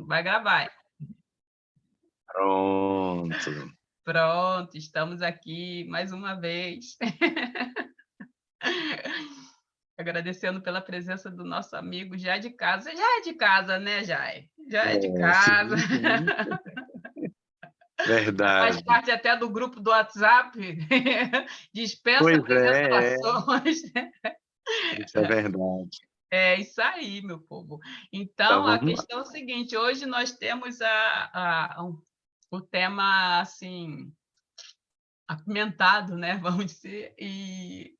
Vai gravar. Pronto. Pronto, estamos aqui mais uma vez. Agradecendo pela presença do nosso amigo Jai de casa. Já é de casa, né, Jai? Já é de casa. Sim, sim. Faz Verdade. parte até do grupo do WhatsApp. Dispensa Pois apresentações. isso é verdade. É isso aí, meu povo. Então Então, a vamos lá. questão é o seguinte: hoje nós temos o tema assim apimentado, né? Vamos dizer, e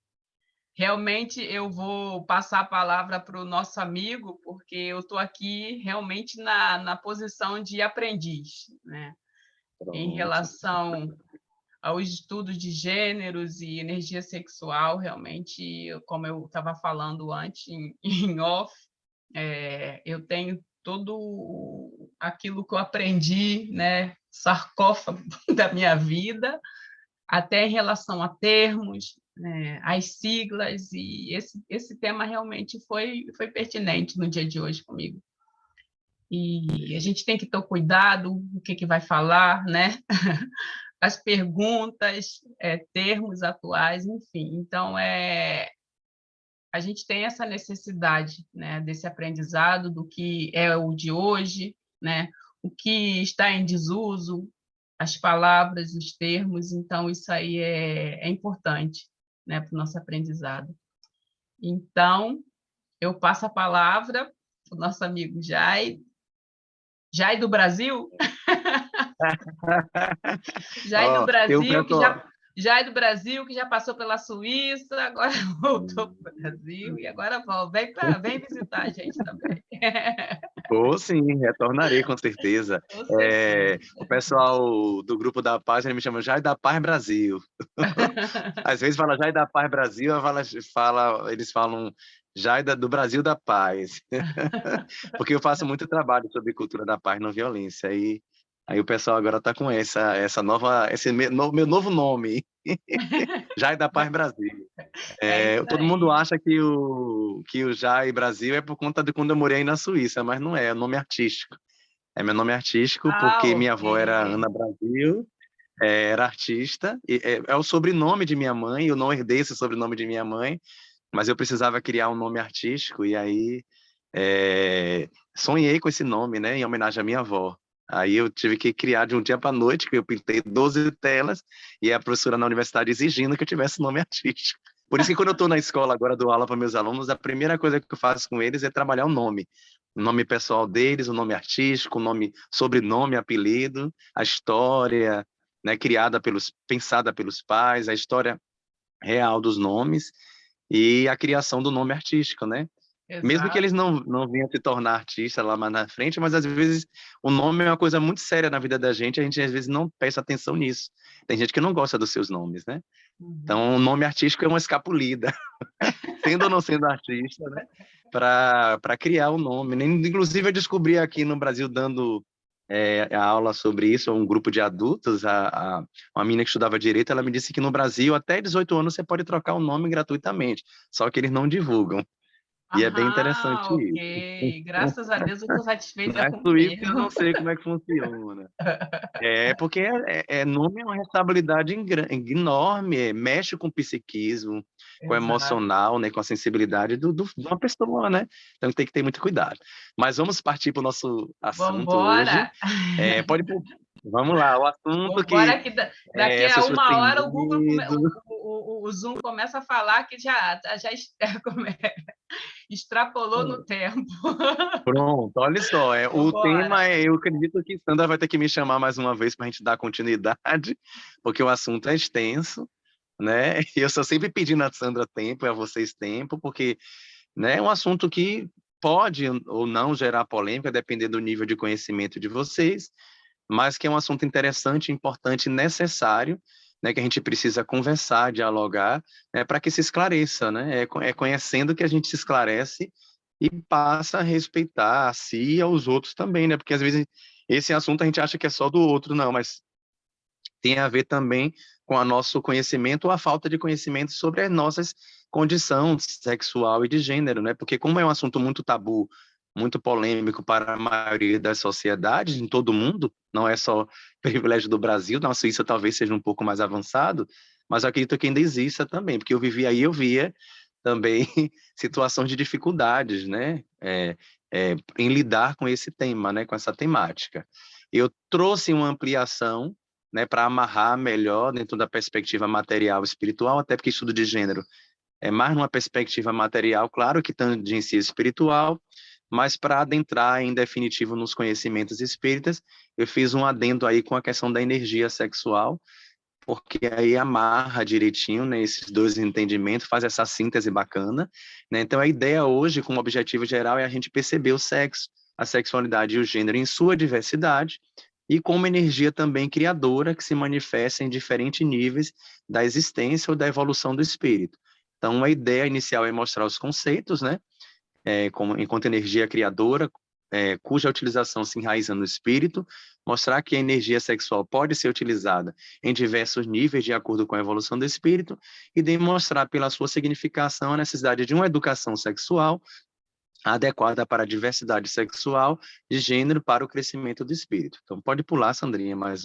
realmente eu vou passar a palavra para o nosso amigo, porque eu estou aqui realmente na posição de aprendiz, né? Em Pronto. relação aos estudos de gêneros e energia sexual, realmente, como eu estava falando antes, em off, eu tenho tudo aquilo que eu aprendi, né? Sarcófago da minha vida, até em relação a termos, né, as siglas, e esse tema realmente foi pertinente no dia de hoje comigo. E a gente tem que ter cuidado o que vai falar, né? As perguntas, termos atuais, enfim. Então, a gente tem essa necessidade, né, desse aprendizado do que é o de hoje, né? O que está em desuso, as palavras, os termos, então isso aí é importante, né, para o nosso aprendizado. Então, eu passo a palavra para o nosso amigo Jai. Jai do Brasil? Jai do Ó, eu Brasil, penso, ó, Jai do Brasil, que já passou pela Suíça, agora voltou para o Brasil, e agora vem visitar a gente também. vou sim, retornarei com certeza. Com certeza. O pessoal do grupo da Paz, ele me chama Jai da Paz Brasil. Às vezes fala Jai da Paz Brasil, eles falam Jai do Brasil da Paz. Porque eu faço muito trabalho sobre cultura da paz e não violência. Aí o pessoal agora está com meu novo nome, Jai da Paz Brasil. É isso Todo mundo aí. acha que o Jai Brasil é por conta de quando eu morei aí na Suíça, mas não é nome artístico. É meu nome artístico Ah, porque minha avó era ok. Ana Brasil, era artista, é o sobrenome de minha mãe, eu não herdei esse sobrenome de minha mãe, mas eu precisava criar um nome artístico, e aí sonhei com esse nome, né, em homenagem à minha avó. Aí eu tive que criar de um dia para a noite, que eu pintei 12 telas, e a professora na universidade exigindo que eu tivesse nome artístico. Por isso que quando eu estou na escola agora, dou aula para meus alunos, a primeira coisa que eu faço com eles é trabalhar o nome pessoal deles, o nome artístico, o nome, sobrenome, apelido, a história, né, pensada pelos pais, a história real dos nomes e a criação do nome artístico, né? Mesmo que Exato. eles não venham se tornar artista lá mais na frente, mas às vezes o nome é uma coisa muito séria na vida da gente, a gente às vezes não presta atenção nisso. Tem gente que não gosta dos seus nomes, né? Uhum. Então, o nome artístico é uma escapulida, sendo ou não sendo artista, né? Para criar o nome, né? Inclusive, eu descobri aqui no Brasil, dando a aula sobre isso, a um grupo de adultos, uma menina que estudava Direito, ela me disse que no Brasil, até 18 anos, você pode trocar o nome gratuitamente, só que eles não divulgam. E é bem interessante Ah, isso. ok. Graças a Deus eu estou satisfeita Na com o Suíça, meu. eu não sei como é que funciona. Porque nome é uma responsabilidade enorme, mexe com o psiquismo, com o Exato. emocional, né, com a sensibilidade de uma pessoa, né? Então tem que ter muito cuidado. Mas vamos partir para o nosso Vamos assunto hoje. embora? Vamos lá, o assunto Vamos que embora que daqui as a pessoas uma têm hora o Google medo. o Zoom começa a falar que já extrapolou no tempo. Pronto, olha só, Vamos o embora. tema eu acredito que Sandra vai ter que me chamar mais uma vez para a gente dar continuidade, porque o assunto é extenso, né? E eu estou sempre pedindo a Sandra tempo e a vocês tempo, porque, né, é um assunto que pode ou não gerar polêmica, dependendo do nível de conhecimento de vocês, mas que é um assunto interessante, importante e necessário, né, que a gente precisa conversar, dialogar, né, para que se esclareça, né? É conhecendo que a gente se esclarece e passa a respeitar a si e aos outros também, né? Porque às vezes esse assunto a gente acha que é só do outro, não, mas tem a ver também com o nosso conhecimento ou a falta de conhecimento sobre as nossas condição sexual e de gênero, né? Porque como é um assunto muito tabu muito polêmico para a maioria das sociedades, em todo o mundo, não é só privilégio do Brasil, na Suíça talvez seja um pouco mais avançado, mas eu acredito que ainda exista também, porque eu vivi aí, eu via também situações de dificuldades, né, em lidar com esse tema, né, com essa temática. Eu trouxe uma ampliação, né, para amarrar melhor dentro da perspectiva material e espiritual, até porque estudo de gênero é mais numa perspectiva material, claro que tangencia espiritual, mas para adentrar em definitivo nos conhecimentos espíritas, eu fiz um adendo aí com a questão da energia sexual, porque aí amarra direitinho, né, esses dois entendimentos, faz essa síntese bacana, né? Então a ideia hoje, como objetivo geral, é a gente perceber o sexo, a sexualidade e o gênero em sua diversidade e como energia também criadora que se manifesta em diferentes níveis da existência ou da evolução do espírito. Então a ideia inicial é mostrar os conceitos, né, como, enquanto energia criadora, cuja utilização se enraiza no espírito, mostrar que a energia sexual pode ser utilizada em diversos níveis de acordo com a evolução do espírito e demonstrar pela sua significação a necessidade de uma educação sexual adequada para a diversidade sexual de gênero para o crescimento do espírito. Então pode pular, Sandrinha, mais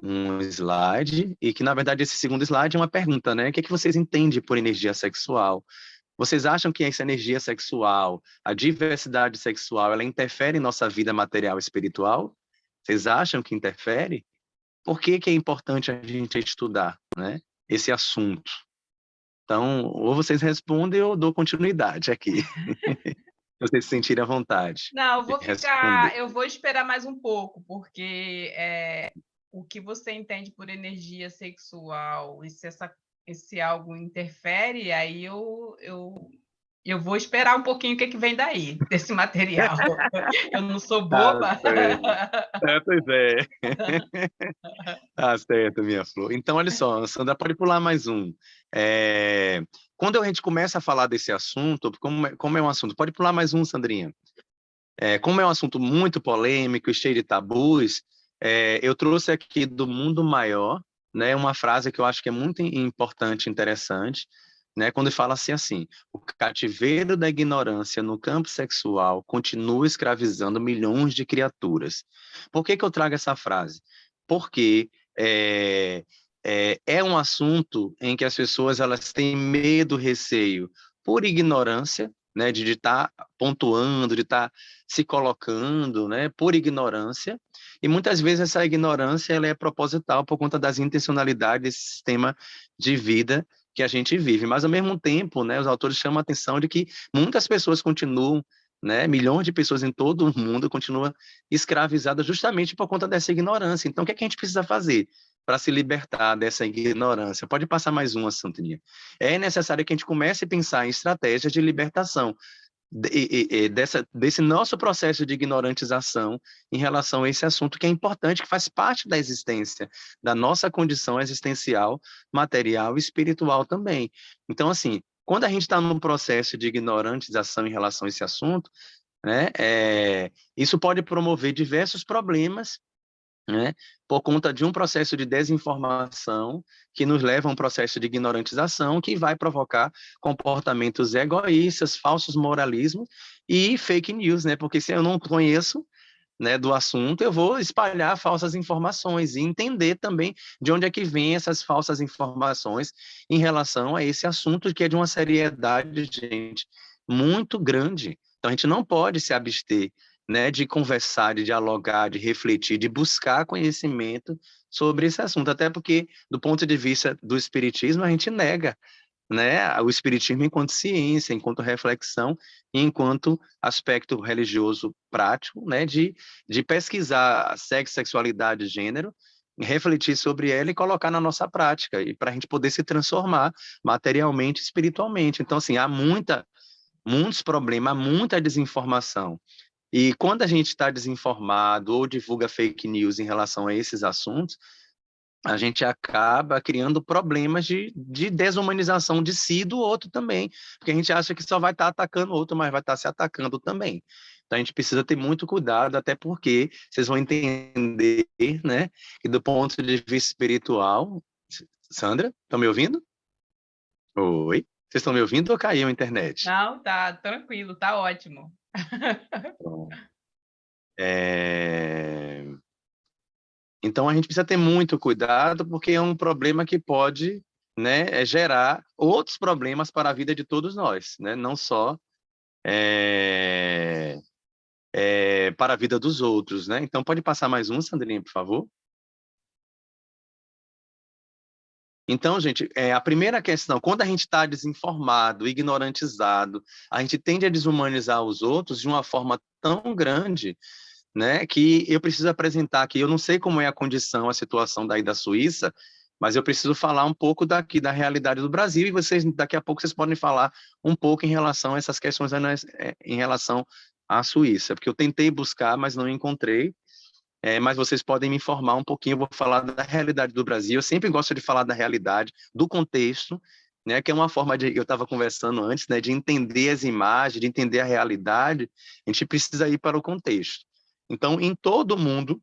um slide, e que na verdade esse segundo slide é uma pergunta, né? O que é que vocês entendem por energia sexual? Vocês acham que essa energia sexual, a diversidade sexual, ela interfere em nossa vida material e espiritual? Vocês acham que interfere? Por que que é importante a gente estudar, né, esse assunto? Então, ou vocês respondem ou eu dou continuidade aqui. Vocês se sentirem à vontade Não, de responder. eu vou esperar mais um pouco, porque o que você entende por energia sexual e se esse algo interfere, aí eu vou esperar um pouquinho o que vem daí, desse material. Eu não sou Tá boba. certo. Pois é. Tá certo, minha flor. Então, olha só, Sandra, pode pular mais um. Quando a gente começa a falar desse assunto, como é um assunto, pode pular mais um, Sandrinha. Como é um assunto muito polêmico e cheio de tabus, eu trouxe aqui do Mundo Maior, né, uma frase que eu acho que é muito importante e interessante, né, quando fala assim, o cativeiro da ignorância no campo sexual continua escravizando milhões de criaturas. Por que que eu trago essa frase? Porque é um assunto em que as pessoas elas têm medo, receio, por ignorância, né, de estar pontuando, de estar se colocando, né, por ignorância, e muitas vezes essa ignorância ela é proposital por conta das intencionalidades desse sistema de vida que a gente vive. Mas, ao mesmo tempo, né, os autores chamam a atenção de que muitas pessoas continuam, né, milhões de pessoas em todo o mundo continuam escravizadas justamente por conta dessa ignorância. Então, o que é que a gente precisa fazer para se libertar dessa ignorância? Pode passar mais uma, Santinha. É necessário que a gente comece a pensar em estratégias de libertação desse nosso processo de ignorantização em relação a esse assunto que é importante, que faz parte da existência, da nossa condição existencial, material e espiritual também. Então, assim, quando a gente está num processo de ignorantização em relação a esse assunto, né, isso pode promover diversos problemas, né, por conta de um processo de desinformação que nos leva a um processo de ignorantização que vai provocar comportamentos egoístas, falsos moralismos e fake news, né? Porque se eu não conheço, né, do assunto, eu vou espalhar falsas informações e entender também de onde é que vêm essas falsas informações em relação a esse assunto que é de uma seriedade, gente, muito grande. Então a gente não pode se abster, né, de conversar, de dialogar, de refletir, de buscar conhecimento sobre esse assunto, até porque do ponto de vista do espiritismo a gente nega, né, o espiritismo enquanto ciência, enquanto reflexão, enquanto aspecto religioso prático, né, de pesquisar sexo, sexualidade, gênero, refletir sobre ela e colocar na nossa prática, e para a gente poder se transformar materialmente, espiritualmente. Então, assim, há muitos problemas, há muita desinformação. E quando a gente está desinformado ou divulga fake news em relação a esses assuntos, a gente acaba criando problemas de desumanização de si e do outro também, porque a gente acha que só vai estar atacando o outro, mas vai estar se atacando também. Então a gente precisa ter muito cuidado, até porque vocês vão entender, né, que do ponto de vista espiritual, Sandra, estão me ouvindo? Oi? Vocês estão me ouvindo ou caiu a internet? Não, tá tranquilo, tá ótimo. Pronto. Então, a gente precisa ter muito cuidado, porque é um problema que pode, né, gerar outros problemas para a vida de todos nós, né? Não só é, para a vida dos outros, né? Então, pode passar mais um, Sandrinha, por favor? Então, gente, a primeira questão, quando a gente está desinformado, ignorantizado, a gente tende a desumanizar os outros de uma forma tão grande, né, que eu preciso apresentar aqui. Eu não sei como é a condição, a situação daí da Suíça, mas eu preciso falar um pouco daqui da realidade do Brasil, e vocês, daqui a pouco, vocês podem falar um pouco em relação a essas questões em relação à Suíça, porque eu tentei buscar, mas não encontrei. Mas vocês podem me informar um pouquinho. Eu vou falar da realidade do Brasil. Eu sempre gosto de falar da realidade, do contexto, né, que é uma forma de, eu estava conversando antes, né, de entender as imagens, de entender a realidade. A gente precisa ir para o contexto. Então, em todo o mundo,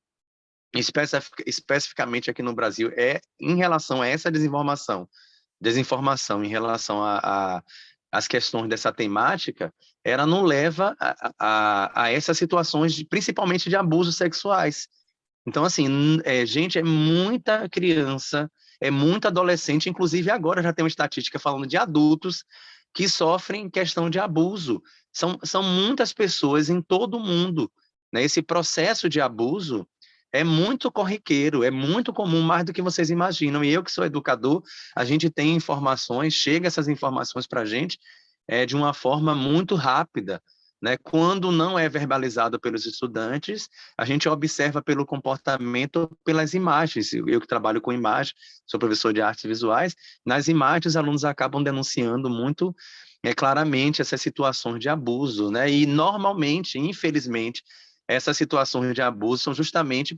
especificamente aqui no Brasil, em relação a essa desinformação em relação às questões dessa temática, ela não leva a essas situações, principalmente de abusos sexuais. Então, assim, gente, é muita criança, é muito adolescente, inclusive agora já tem uma estatística falando de adultos que sofrem questão de abuso. São muitas pessoas em todo o mundo, né? Esse processo de abuso é muito corriqueiro, é muito comum, mais do que vocês imaginam. E eu, que sou educador, a gente tem informações, chega essas informações para a gente de uma forma muito rápida, né? Quando não é verbalizado pelos estudantes, a gente observa pelo comportamento, pelas imagens. Eu que trabalho com imagem, sou professor de artes visuais, nas imagens os alunos acabam denunciando muito claramente essas situações de abuso, né? E normalmente, infelizmente, essas situações de abuso são justamente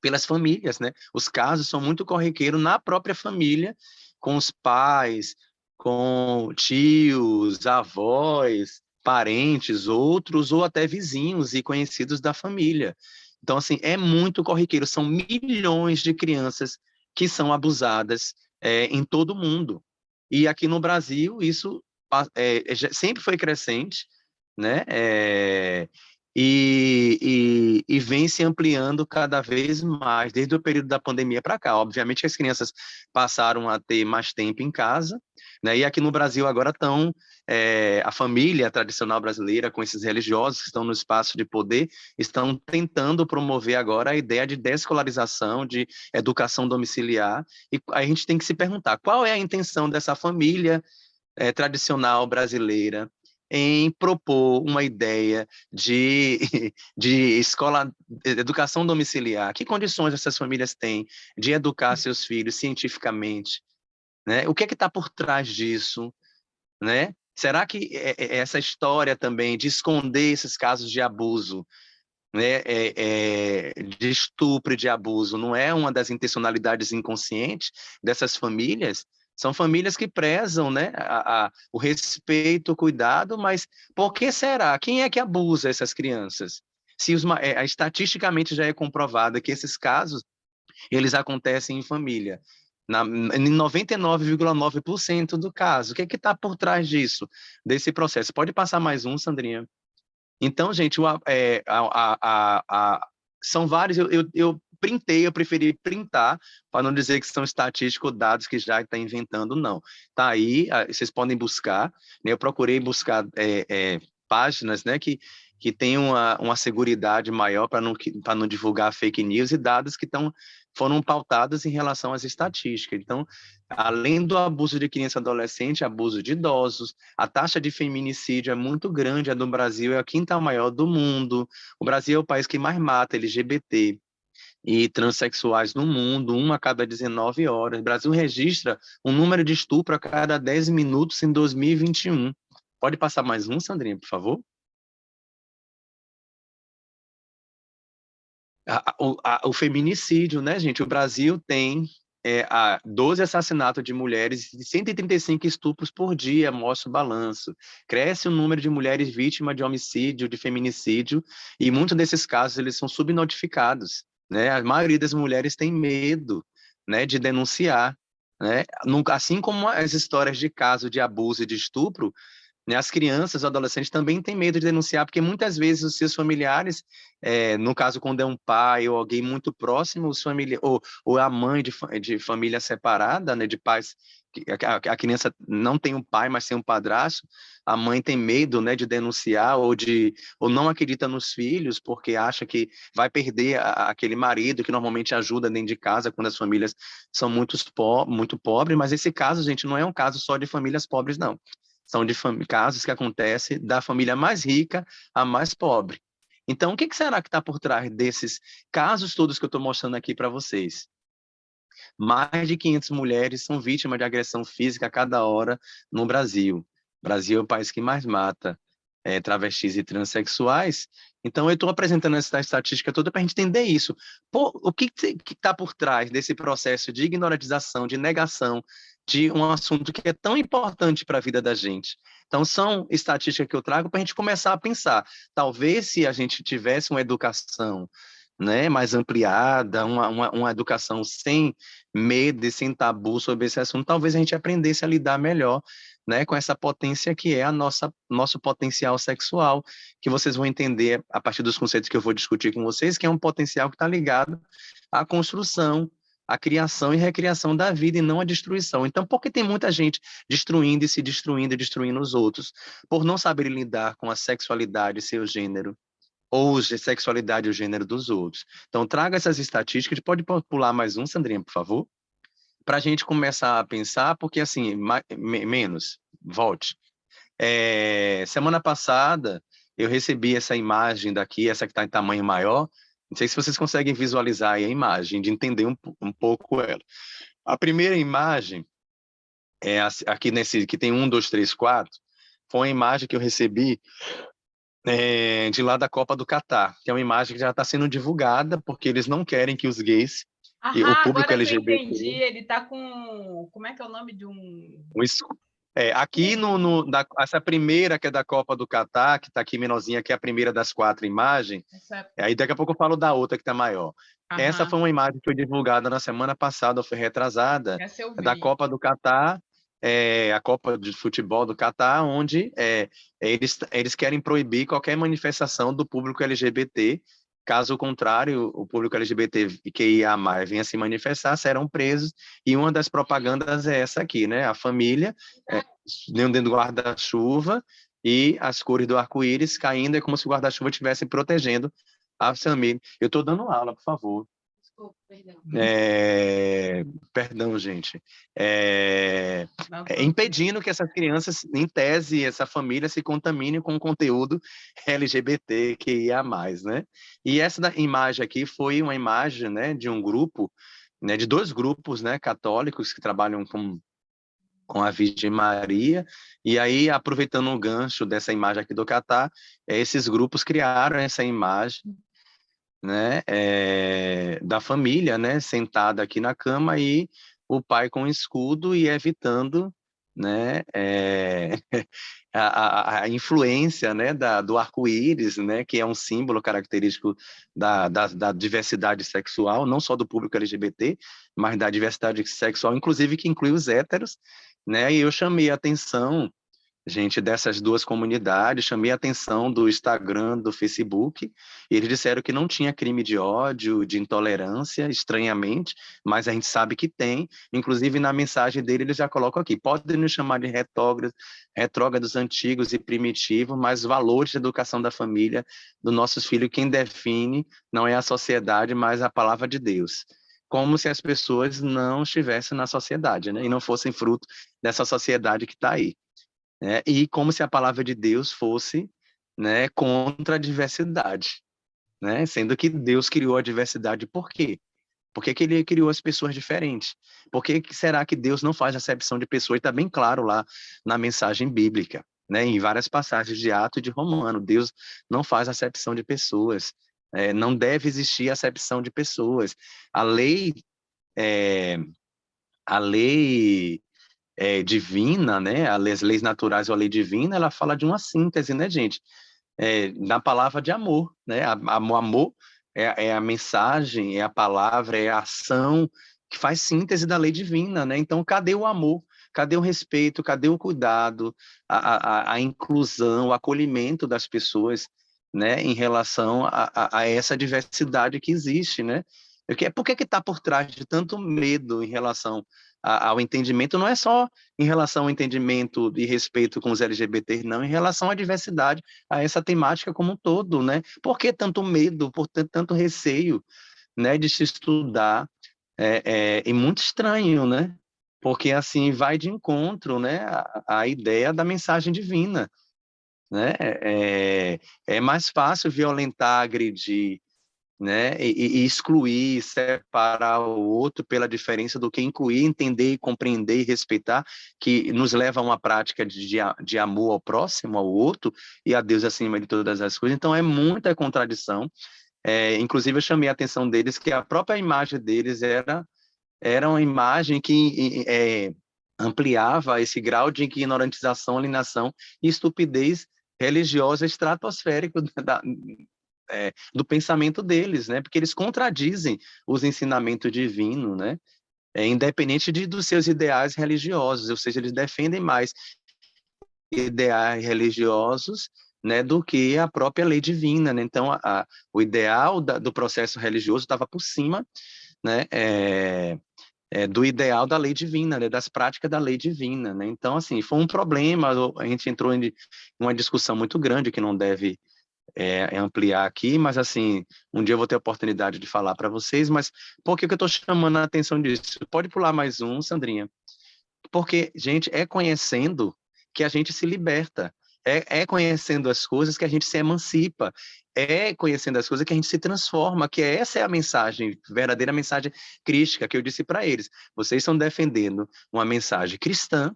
pelas famílias, né? Os casos são muito corriqueiros na própria família, com os pais, com tios, avós, parentes, outros, ou até vizinhos e conhecidos da família. Então, assim, é muito corriqueiro. São milhões de crianças que são abusadas em todo o mundo. E aqui no Brasil, isso sempre foi crescente, né? E vem se ampliando cada vez mais, desde o período da pandemia para cá. Obviamente que as crianças passaram a ter mais tempo em casa, né? E aqui no Brasil agora estão a família tradicional brasileira, com esses religiosos que estão no espaço de poder, estão tentando promover agora a ideia de desescolarização, de educação domiciliar, e a gente tem que se perguntar qual é a intenção dessa família tradicional brasileira em propor uma ideia de, de escola, educação domiciliar. Que condições essas famílias têm de educar seus filhos cientificamente, né? O que é que está por trás disso, né? Será que essa história também de esconder esses casos de abuso, né, de estupro e de abuso, não é uma das intencionalidades inconscientes dessas famílias? São famílias que prezam, né, o respeito, o cuidado, mas por que será? Quem é que abusa essas crianças? Se estatisticamente já é comprovado que esses casos eles acontecem em família. Em 99,9% do caso. O que é está por trás disso, desse processo? Pode passar mais um, Sandrinha? Então, gente, são vários. Eu printei, eu preferi printar, para não dizer que são estatísticos dados que já está inventando, não. Tá aí, vocês podem buscar. Né? Eu procurei buscar páginas, né, que tenham uma seguridade maior para não divulgar fake news e dados que foram pautados em relação às estatísticas. Então, além do abuso de criança e adolescente, abuso de idosos, a taxa de feminicídio é muito grande, a do Brasil é a quinta maior do mundo. O Brasil é o país que mais mata LGBT e transexuais no mundo, uma a cada 19 horas. O Brasil registra um número de estupro a cada 10 minutos em 2021. Pode passar mais um, Sandrinha, por favor? O feminicídio, né, gente? O Brasil tem 12 assassinatos de mulheres e 135 estupros por dia, mostra o balanço. Cresce o número de mulheres vítimas de homicídio, de feminicídio, e muitos desses casos eles são subnotificados, né? A maioria das mulheres tem medo, né, de denunciar. né? Assim como as histórias de caso de abuso e de estupro, né, as crianças, os adolescentes também têm medo de denunciar, porque muitas vezes os seus familiares, no caso quando é um pai ou alguém muito próximo, ou a mãe de família separada, né, de pais, a criança não tem um pai, mas tem um padrasto, a mãe tem medo, né, de denunciar ou não acredita nos filhos porque acha que vai perder aquele marido que normalmente ajuda dentro de casa quando as famílias são muito pobres, mas esse caso, gente, não é um caso só de famílias pobres, não. São de casos que acontecem da família mais rica à mais pobre. Então, o que será que está por trás desses casos todos que eu estou mostrando aqui para vocês? Mais de 500 mulheres são vítimas de agressão física a cada hora no Brasil. O Brasil é o país que mais mata travestis e transexuais. Então, eu estou apresentando essa estatística toda para a gente entender isso. Pô, o que está por trás desse processo de ignoratização, de negação de um assunto que é tão importante para a vida da gente? Então, são estatísticas que eu trago para a gente começar a pensar. Talvez se a gente tivesse uma educação, né, mais ampliada, uma educação sem medo e sem tabu sobre esse assunto, talvez a gente aprendesse a lidar melhor, né, com essa potência que é nosso potencial sexual, que vocês vão entender a partir dos conceitos que eu vou discutir com vocês, que é um potencial que está ligado à construção, à criação e recriação da vida e não à destruição. Então, por que tem muita gente destruindo e se destruindo e destruindo os outros? Por não saber lidar com a sexualidade e seu gênero, ou de sexualidade e o gênero dos outros. Então, traga essas estatísticas. Pode pular mais um, Sandrinha, por favor? Para a gente começar a pensar, porque assim, menos, volte. Semana passada, eu recebi essa imagem daqui, essa que está em tamanho maior. Não sei se vocês conseguem visualizar aí a imagem, de entender um pouco ela. A primeira imagem, aqui nesse, que tem 1, 2, 3, 4, foi uma imagem que eu recebi de lá da Copa do Catar, que é uma imagem que já está sendo divulgada, porque eles não querem que os gays e o público Agora que eu LGBT... entendi, ele está com... Como é que é o nome de um... Aqui essa primeira, que é da Copa do Catar, que está aqui menorzinha, que é a primeira das 4 imagens, aí daqui a pouco eu falo da outra que está maior. Essa foi uma imagem que foi divulgada na semana passada, ou foi retrasada, da Copa do Catar, a Copa de Futebol do Catar, onde eles querem proibir qualquer manifestação do público LGBT. Caso contrário, o público LGBTQIA+, venha se manifestar, serão presos, e uma das propagandas é essa aqui, né? A família dentro do guarda-chuva e as cores do arco-íris caindo, é como se o guarda-chuva estivesse protegendo a família. Eu estou dando aula, por favor. Desculpa, perdão. Perdão, gente. Impedindo que essas crianças, em tese, essa família se contamine com conteúdo LGBTQIA+, né? E essa imagem aqui foi uma imagem, né, de um grupo, né, de 2 grupos, né, católicos que trabalham com a Virgem Maria, e aí, aproveitando o gancho dessa imagem aqui do Catar, esses grupos criaram essa imagem, né, da família, né, sentada aqui na cama e o pai com escudo e evitando, né, a influência, né, do arco-íris, né, que é um símbolo característico da diversidade sexual, não só do público LGBT, mas da diversidade sexual, inclusive que inclui os héteros, né, e eu chamei a atenção, gente, dessas 2 comunidades, chamei a atenção do Instagram, do Facebook, e eles disseram que não tinha crime de ódio, de intolerância, estranhamente, mas a gente sabe que tem, inclusive na mensagem dele eles já colocam aqui, podem nos chamar de retrógrados antigos e primitivos, mas valores de educação da família, dos nossos filhos, quem define não é a sociedade, mas a palavra de Deus. Como se as pessoas não estivessem na sociedade, né? E não fossem fruto dessa sociedade que está aí. E como se a palavra de Deus fosse, né, contra a diversidade, né? Sendo que Deus criou a diversidade, por quê? Por que que ele criou as pessoas diferentes? Por que será que Deus não faz acepção de pessoas? Está bem claro lá na mensagem bíblica, né? Em várias passagens de Atos e de Romano, Deus não faz acepção de pessoas, não deve existir acepção de pessoas. A lei, é, a lei divina, né? As leis naturais ou a lei divina, ela fala de uma síntese, né, gente? Na palavra de amor, né? Amor é a mensagem, é a palavra, é a ação que faz síntese da lei divina, né? Então, cadê o amor? Cadê o respeito? Cadê o cuidado, a inclusão, o acolhimento das pessoas, né, em relação a essa diversidade que existe, né? Por que está por trás de tanto medo em relação ao entendimento? Não é só em relação ao entendimento e respeito com os LGBT, não, em relação à diversidade, a essa temática como um todo, né? Por que tanto medo, por tanto receio, né, de se estudar? E muito estranho, né? Porque assim vai de encontro, né, a ideia da mensagem divina, né? É mais fácil violentar, agredir, né, e excluir, separar o outro pela diferença do que incluir, entender, compreender e respeitar, que nos leva a uma prática de amor ao próximo, ao outro, e a Deus acima de todas as coisas. Então é muita contradição. Inclusive eu chamei a atenção deles que a própria imagem deles era uma imagem que ampliava esse grau de ignorantização, alienação e estupidez religiosa estratosférico do pensamento deles, né? Porque eles contradizem os ensinamentos divinos, né? Independente dos seus ideais religiosos, ou seja, eles defendem mais ideais religiosos, né, do que a própria lei divina, né? Então, o ideal do processo religioso estava por cima, né, do ideal da lei divina, né, das práticas da lei divina, né? Então, assim, foi um problema, a gente entrou em uma discussão muito grande que não deve ampliar aqui, mas assim, um dia eu vou ter a oportunidade de falar para vocês, mas por que eu estou chamando a atenção disso? Pode pular mais um, Sandrinha. Porque, gente, é conhecendo que a gente se liberta, é conhecendo as coisas que a gente se emancipa, é conhecendo as coisas que a gente se transforma, que essa é a mensagem, verdadeira mensagem crística que eu disse para eles. Vocês estão defendendo uma mensagem cristã,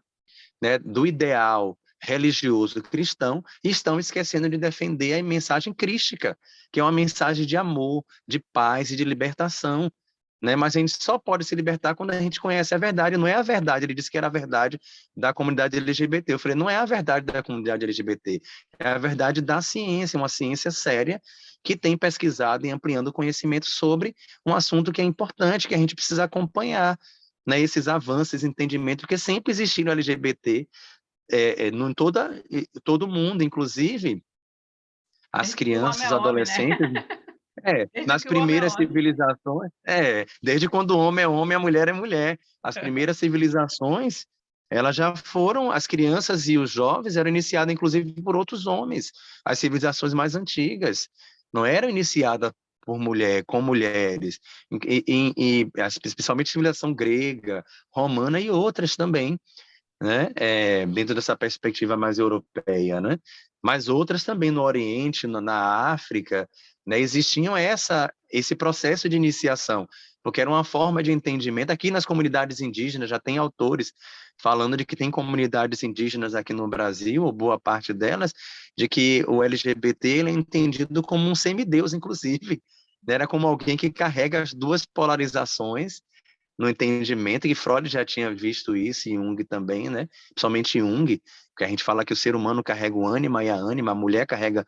né, do ideal religioso cristão, e estão esquecendo de defender a mensagem crística, que é uma mensagem de amor, de paz e de libertação, né? Mas a gente só pode se libertar quando a gente conhece a verdade. Não é a verdade, ele disse que era a verdade da comunidade LGBT. Eu falei, não é a verdade da comunidade LGBT, é a verdade da ciência, uma ciência séria que tem pesquisado e ampliando o conhecimento sobre um assunto que é importante, que a gente precisa acompanhar, né, esses avanços, entendimento, porque sempre existiram LGBT todo mundo, inclusive as Desde que o homem crianças, é homem, né? adolescentes, Desde nas que o homem é primeiras homem. civilizações, desde quando o homem é homem, a mulher é mulher. As primeiras civilizações, elas já foram, as crianças e os jovens eram iniciados, inclusive, por outros homens. As civilizações mais antigas não eram iniciadas por mulher, com mulheres, especialmente a civilização grega, romana e outras também, né? Dentro dessa perspectiva mais europeia, né? Mas outras também no Oriente, na África, né? Existiam esse processo de iniciação, porque era uma forma de entendimento. Aqui nas comunidades indígenas já tem autores falando de que tem comunidades indígenas aqui no Brasil, ou boa parte delas, de que o LGBT ele é entendido como um semideus, inclusive, né? Era como alguém que carrega as duas polarizações no entendimento, e Freud já tinha visto isso, e Jung também, né? Principalmente Jung, que a gente fala que o ser humano carrega o ânima e a ânima, a mulher carrega,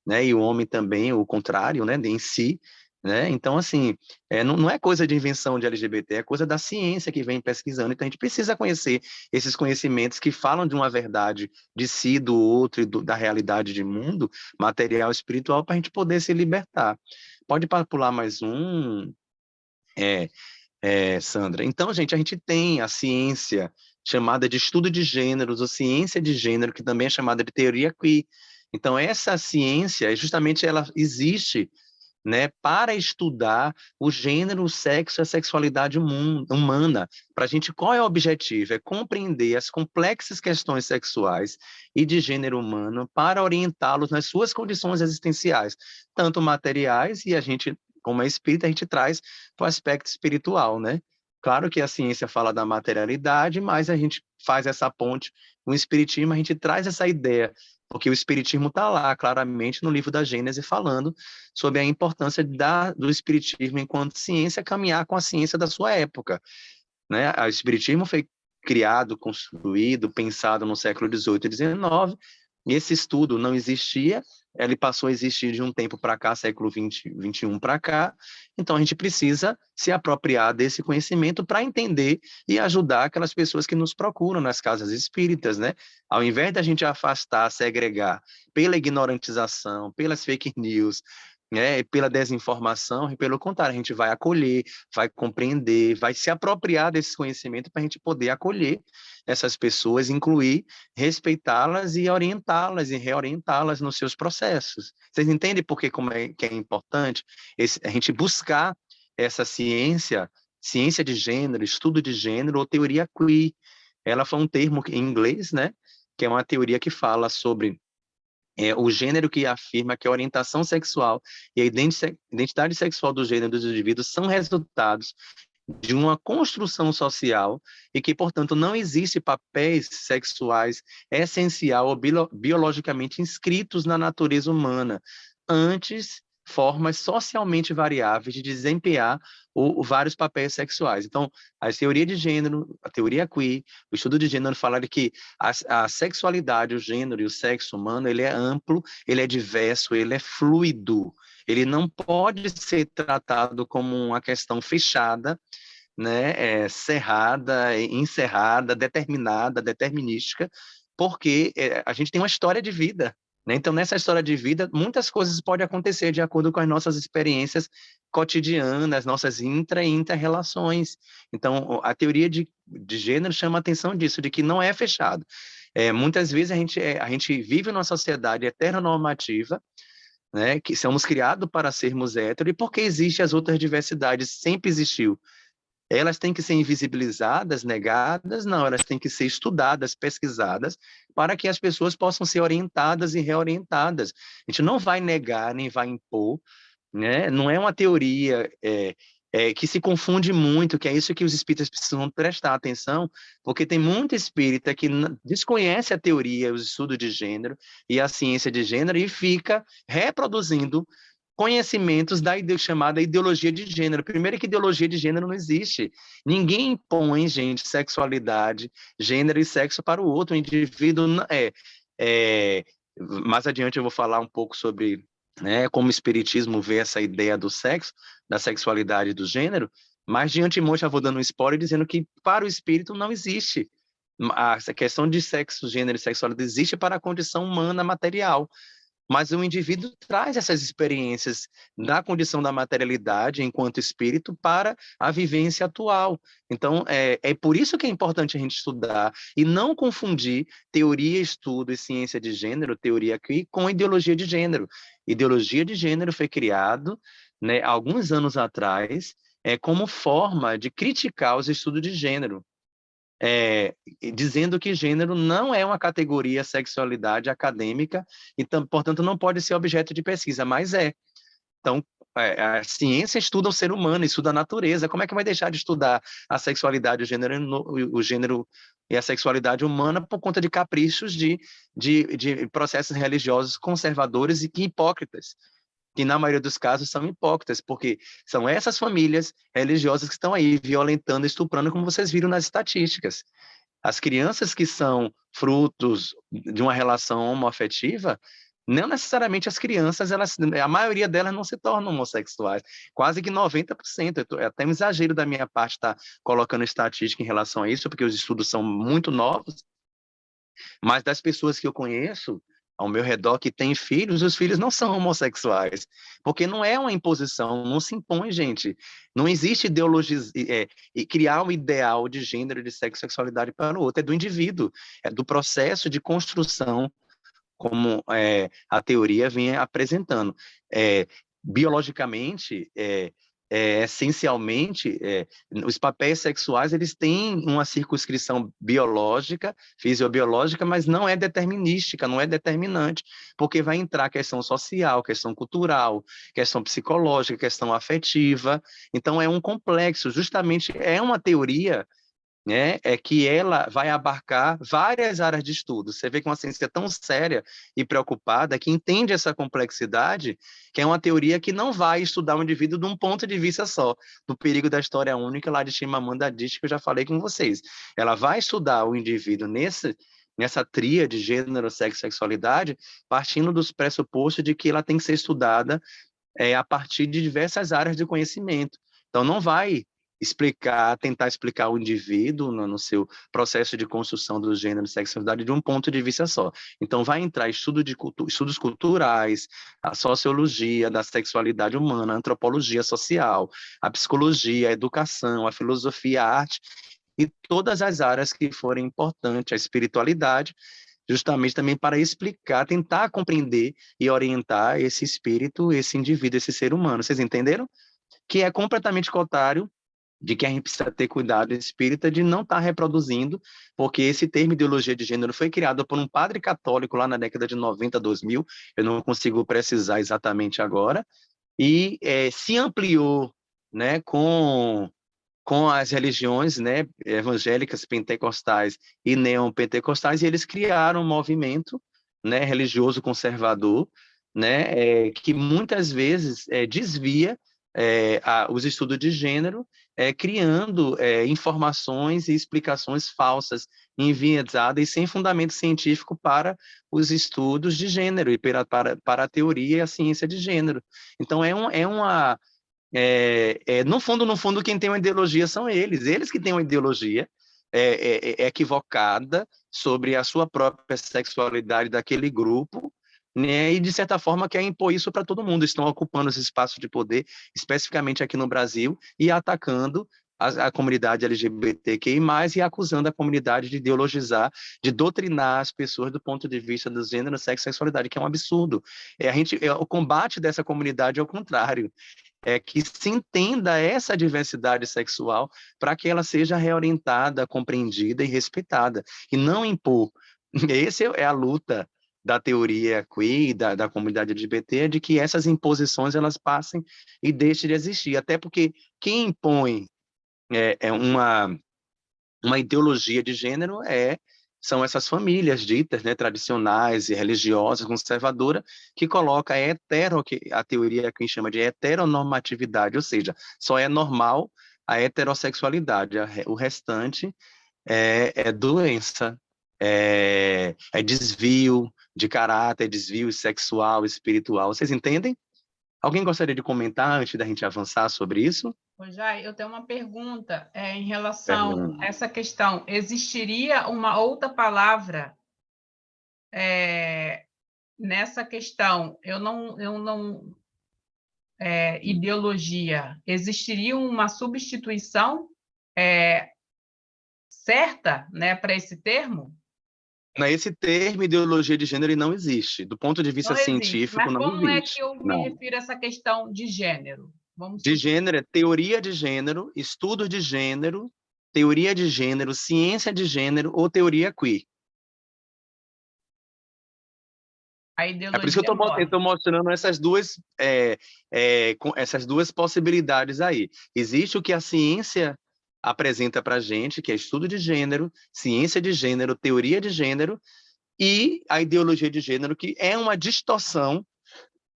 né? E o homem também, o contrário, né? Em si, né? Então, assim, não é coisa de invenção de LGBT, é coisa da ciência que vem pesquisando, então a gente precisa conhecer esses conhecimentos que falam de uma verdade de si, do outro, e da realidade de mundo, material, espiritual, para a gente poder se libertar. Pode pular mais um, Sandra. Então, gente, a gente tem a ciência chamada de estudo de gêneros, ou ciência de gênero, que também é chamada de teoria queer. Então, essa ciência, justamente, ela existe, né, para estudar o gênero, o sexo e a sexualidade humana. Para a gente, qual é o objetivo? É compreender as complexas questões sexuais e de gênero humano para orientá-los nas suas condições existenciais, tanto materiais, e a gente, como é espírita, a gente traz para o aspecto espiritual, né? Claro que a ciência fala da materialidade, mas a gente faz essa ponte com o espiritismo, a gente traz essa ideia, porque o espiritismo está lá, claramente, no livro da Gênese, falando sobre a importância do espiritismo enquanto ciência caminhar com a ciência da sua época, né? O espiritismo foi criado, construído, pensado no século XVIII e XIX, e esse estudo não existia, ele passou a existir de um tempo para cá, século XX, XXI para cá, então a gente precisa se apropriar desse conhecimento para entender e ajudar aquelas pessoas que nos procuram nas casas espíritas, né? Ao invés da gente afastar, segregar pela ignorantização, pelas fake news, né, pela desinformação, e pelo contrário, a gente vai acolher, vai compreender, vai se apropriar desse conhecimento para a gente poder acolher essas pessoas, incluir, respeitá-las e orientá-las e reorientá-las nos seus processos. Vocês entendem por que, como é, que é importante a gente buscar essa ciência de gênero, estudo de gênero ou teoria queer? Ela foi um termo em inglês, né, que é uma teoria que fala sobre o gênero, que afirma que a orientação sexual e a identidade sexual do gênero dos indivíduos são resultados de uma construção social e que, portanto, não existe papéis sexuais essencial ou biologicamente inscritos na natureza humana, antes formas socialmente variáveis de desempenhar vários papéis sexuais. Então, a teoria de gênero, a teoria queer, o estudo de gênero fala de que a sexualidade, o gênero e o sexo humano, ele é amplo, ele é diverso, ele é fluido. Ele não pode ser tratado como uma questão fechada, né, cerrada, encerrada, determinada, determinística, porque a gente tem uma história de vida, né? Então, nessa história de vida, muitas coisas podem acontecer de acordo com as nossas experiências cotidianas, nossas intra e inter-relações. Então, a teoria de gênero chama a atenção disso, de que não é fechado. Muitas vezes a gente vive numa sociedade heteronormativa, né, que somos criados para sermos héteros, e porque existem as outras diversidades, sempre existiu. Elas têm que ser invisibilizadas, negadas? Não, elas têm que ser estudadas, pesquisadas, para que as pessoas possam ser orientadas e reorientadas. A gente não vai negar, nem vai impor, né? Não é uma teoria que se confunde muito, que é isso que os espíritas precisam prestar atenção, porque tem muito espírita que desconhece a teoria, os estudos de gênero e a ciência de gênero e fica reproduzindo conhecimentos da chamada ideologia de gênero. Primeiro que ideologia de gênero não existe. Ninguém impõe, gente, sexualidade, gênero e sexo para o outro. O indivíduo mais adiante eu vou falar um pouco sobre, né, como o espiritismo vê essa ideia do sexo, da sexualidade e do gênero, mas de antemão já vou dando um spoiler dizendo que para o espírito não existe. A questão de sexo, gênero e sexualidade existe para a condição humana material. Mas o indivíduo traz essas experiências da condição da materialidade enquanto espírito para a vivência atual. Então, é por isso que é importante a gente estudar e não confundir teoria, estudo e ciência de gênero, teoria aqui, com ideologia de gênero. Ideologia de gênero foi criado, né, alguns anos atrás, como forma de criticar os estudos de gênero. Dizendo que gênero não é uma categoria sexualidade acadêmica e, portanto, não pode ser objeto de pesquisa, mas é. Então, a ciência estuda o ser humano, estuda a natureza. Como é que vai deixar de estudar a sexualidade, o gênero e a sexualidade humana por conta de caprichos de processos religiosos conservadores e que hipócritas? Que na maioria dos casos são hipócritas, porque são essas famílias religiosas que estão aí violentando, estuprando, como vocês viram nas estatísticas. As crianças que são frutos de uma relação homoafetiva, não necessariamente as crianças, a maioria delas não se tornam homossexuais, quase que 90%. É até um exagero da minha parte estar colocando estatística em relação a isso, porque os estudos são muito novos, mas das pessoas que eu conheço, ao meu redor, que têm filhos, os filhos não são homossexuais, porque não é uma imposição, não se impõe, gente. Não existe ideologia e criar um ideal de gênero, de sexo, sexualidade para o outro, é do indivíduo, é do processo de construção, como a teoria vem apresentando. Biologicamente, essencialmente, os papéis sexuais eles têm uma circunscrição biológica, fisiobiológica, mas não é determinística, não é determinante, porque vai entrar questão social, questão cultural, questão psicológica, questão afetiva. Então, é um complexo, justamente é uma teoria, né, que ela vai abarcar várias áreas de estudo. Você vê que uma ciência tão séria e preocupada, que entende essa complexidade, que é uma teoria que não vai estudar o indivíduo de um ponto de vista só, do perigo da história única lá de Chimamanda Adichie, que eu já falei com vocês. Ela vai estudar o indivíduo nessa tríade gênero, sexo e sexualidade, partindo dos pressupostos de que ela tem que ser estudada a partir de diversas áreas de conhecimento. Então, não vai tentar explicar o indivíduo no seu processo de construção do gênero e sexualidade de um ponto de vista só. Então, vai entrar estudos culturais, a sociologia da sexualidade humana, a antropologia social, a psicologia, a educação, a filosofia, a arte, e todas as áreas que forem importantes, a espiritualidade, justamente também para explicar, tentar compreender e orientar esse espírito, esse indivíduo, esse ser humano. Vocês entenderam? Que é completamente contrário de que a gente precisa ter cuidado espírita de não estar reproduzindo, porque esse termo ideologia de gênero foi criado por um padre católico lá na década de 90, 2000, eu não consigo precisar exatamente agora, e se ampliou, né, com as religiões, né, evangélicas, pentecostais e neopentecostais, e eles criaram um movimento, né, religioso conservador, né, que muitas vezes desvia os estudos de gênero, criando informações e explicações falsas, enviesadas e sem fundamento científico para os estudos de gênero e para a teoria e a ciência de gênero. Então, no fundo, quem tem uma ideologia são eles que têm uma ideologia equivocada sobre a sua própria sexualidade daquele grupo, né, e, de certa forma, quer impor isso para todo mundo. Estão ocupando esse espaço de poder, especificamente aqui no Brasil, e atacando a comunidade LGBTQI+, e acusando a comunidade de ideologizar, de doutrinar as pessoas do ponto de vista do gênero, sexo e sexualidade, que é um absurdo. O combate dessa comunidade é o contrário, que se entenda essa diversidade sexual para que ela seja reorientada, compreendida e respeitada, e não impor. Essa é a luta da teoria queer, da comunidade LGBT, de que essas imposições elas passem e deixem de existir, até porque quem impõe uma ideologia de gênero são essas famílias ditas, né, tradicionais e religiosas, conservadoras, que coloca a teoria que a gente chama de heteronormatividade, ou seja, só é normal a heterossexualidade, o restante é doença, é desvio de caráter, desvio sexual, espiritual. Vocês entendem? Alguém gostaria de comentar antes da gente avançar sobre isso? Jai, eu tenho uma pergunta em relação a essa questão. Existiria uma outra palavra nessa questão? Ideologia. Existiria uma substituição certa, né, para esse termo? Esse termo ideologia de gênero não existe. Do ponto de vista Não existe. científico, Mas não como é que existe. eu me refiro a essa questão de gênero? De gênero é teoria de gênero, estudo de gênero, teoria de gênero, ciência de gênero ou teoria queer. A ideologia É por isso que eu estou mostrando essas duas possibilidades aí. Existe o que a ciência apresenta para a gente, que é estudo de gênero, ciência de gênero, teoria de gênero, e a ideologia de gênero, que é uma distorção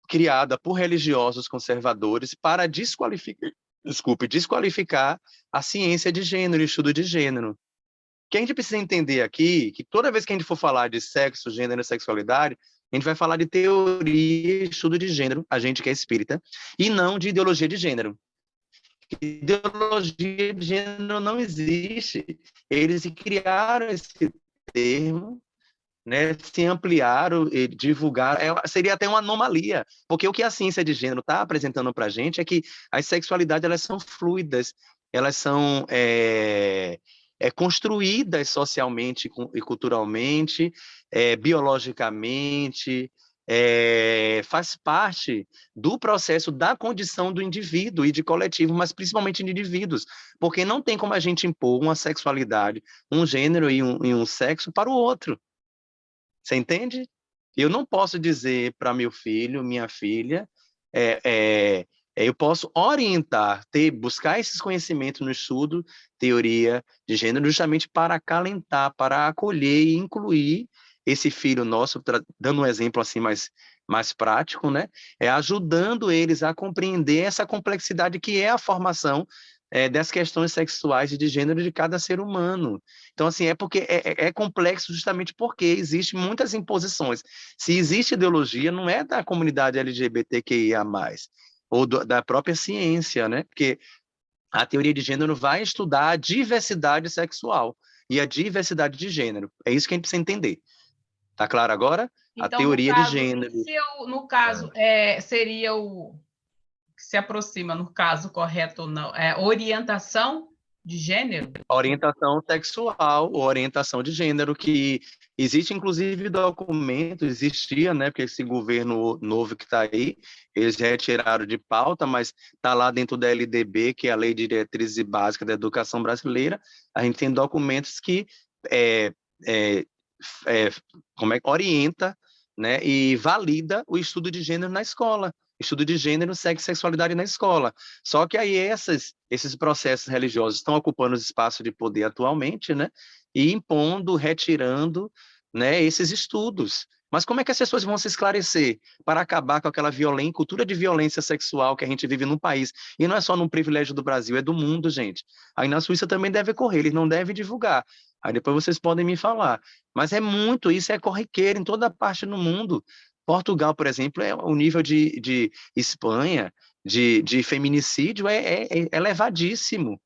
criada por religiosos conservadores para desqualificar a ciência de gênero e estudo de gênero. O que a gente precisa entender aqui, que toda vez que a gente for falar de sexo, gênero e sexualidade, a gente vai falar de teoria e estudo de gênero, a gente que é espírita, e não de ideologia de gênero. Ideologia de gênero não existe. Eles criaram esse termo, né, se ampliaram e divulgaram, seria até uma anomalia, porque o que a ciência de gênero está apresentando para a gente é que as sexualidades elas são fluidas, elas são construídas socialmente e culturalmente, biologicamente, faz parte do processo da condição do indivíduo e de coletivo, mas principalmente de indivíduos, porque não tem como a gente impor uma sexualidade, um gênero e um sexo para o outro. Você entende? Eu não posso dizer para meu filho, minha filha, eu posso orientar, buscar esses conhecimentos no estudo, teoria de gênero, justamente para acalentar, para acolher e incluir esse filho nosso, dando um exemplo assim mais prático, né? Ajudando eles a compreender essa complexidade que é a formação das questões sexuais e de gênero de cada ser humano. Então, assim, é porque é complexo justamente porque existem muitas imposições. Se existe ideologia, não é da comunidade LGBTQIA+, ou da própria ciência, né? Porque a teoria de gênero vai estudar a diversidade sexual e a diversidade de gênero. É isso que a gente precisa entender. Tá claro agora? A Então, no teoria de caso, e gênero. se eu, no caso, seria o que se aproxima, no caso correto ou não, orientação de gênero? Orientação sexual, orientação de gênero, que existe inclusive documento, existia, né, porque esse governo novo que está aí, eles retiraram de pauta, mas está lá dentro da LDB, que é a Lei de Diretrizes Básicas da Educação Brasileira, a gente tem documentos que é, é, é, orienta, né, e valida o estudo de gênero na escola. Estudo de gênero, sexo e sexualidade na escola. Só que aí esses processos religiosos estão ocupando os espaços de poder atualmente, né? E impondo, retirando, né, esses estudos. Mas como é que as pessoas vão se esclarecer para acabar com aquela cultura de violência sexual que a gente vive no país? E não é só num privilégio do Brasil, é do mundo, gente. Aí na Suíça também deve ocorrer, eles não devem divulgar. Aí depois vocês podem me falar. Mas é muito, isso é corriqueiro em toda parte do mundo. Portugal, por exemplo, é o nível de Espanha, de feminicídio é elevadíssimo.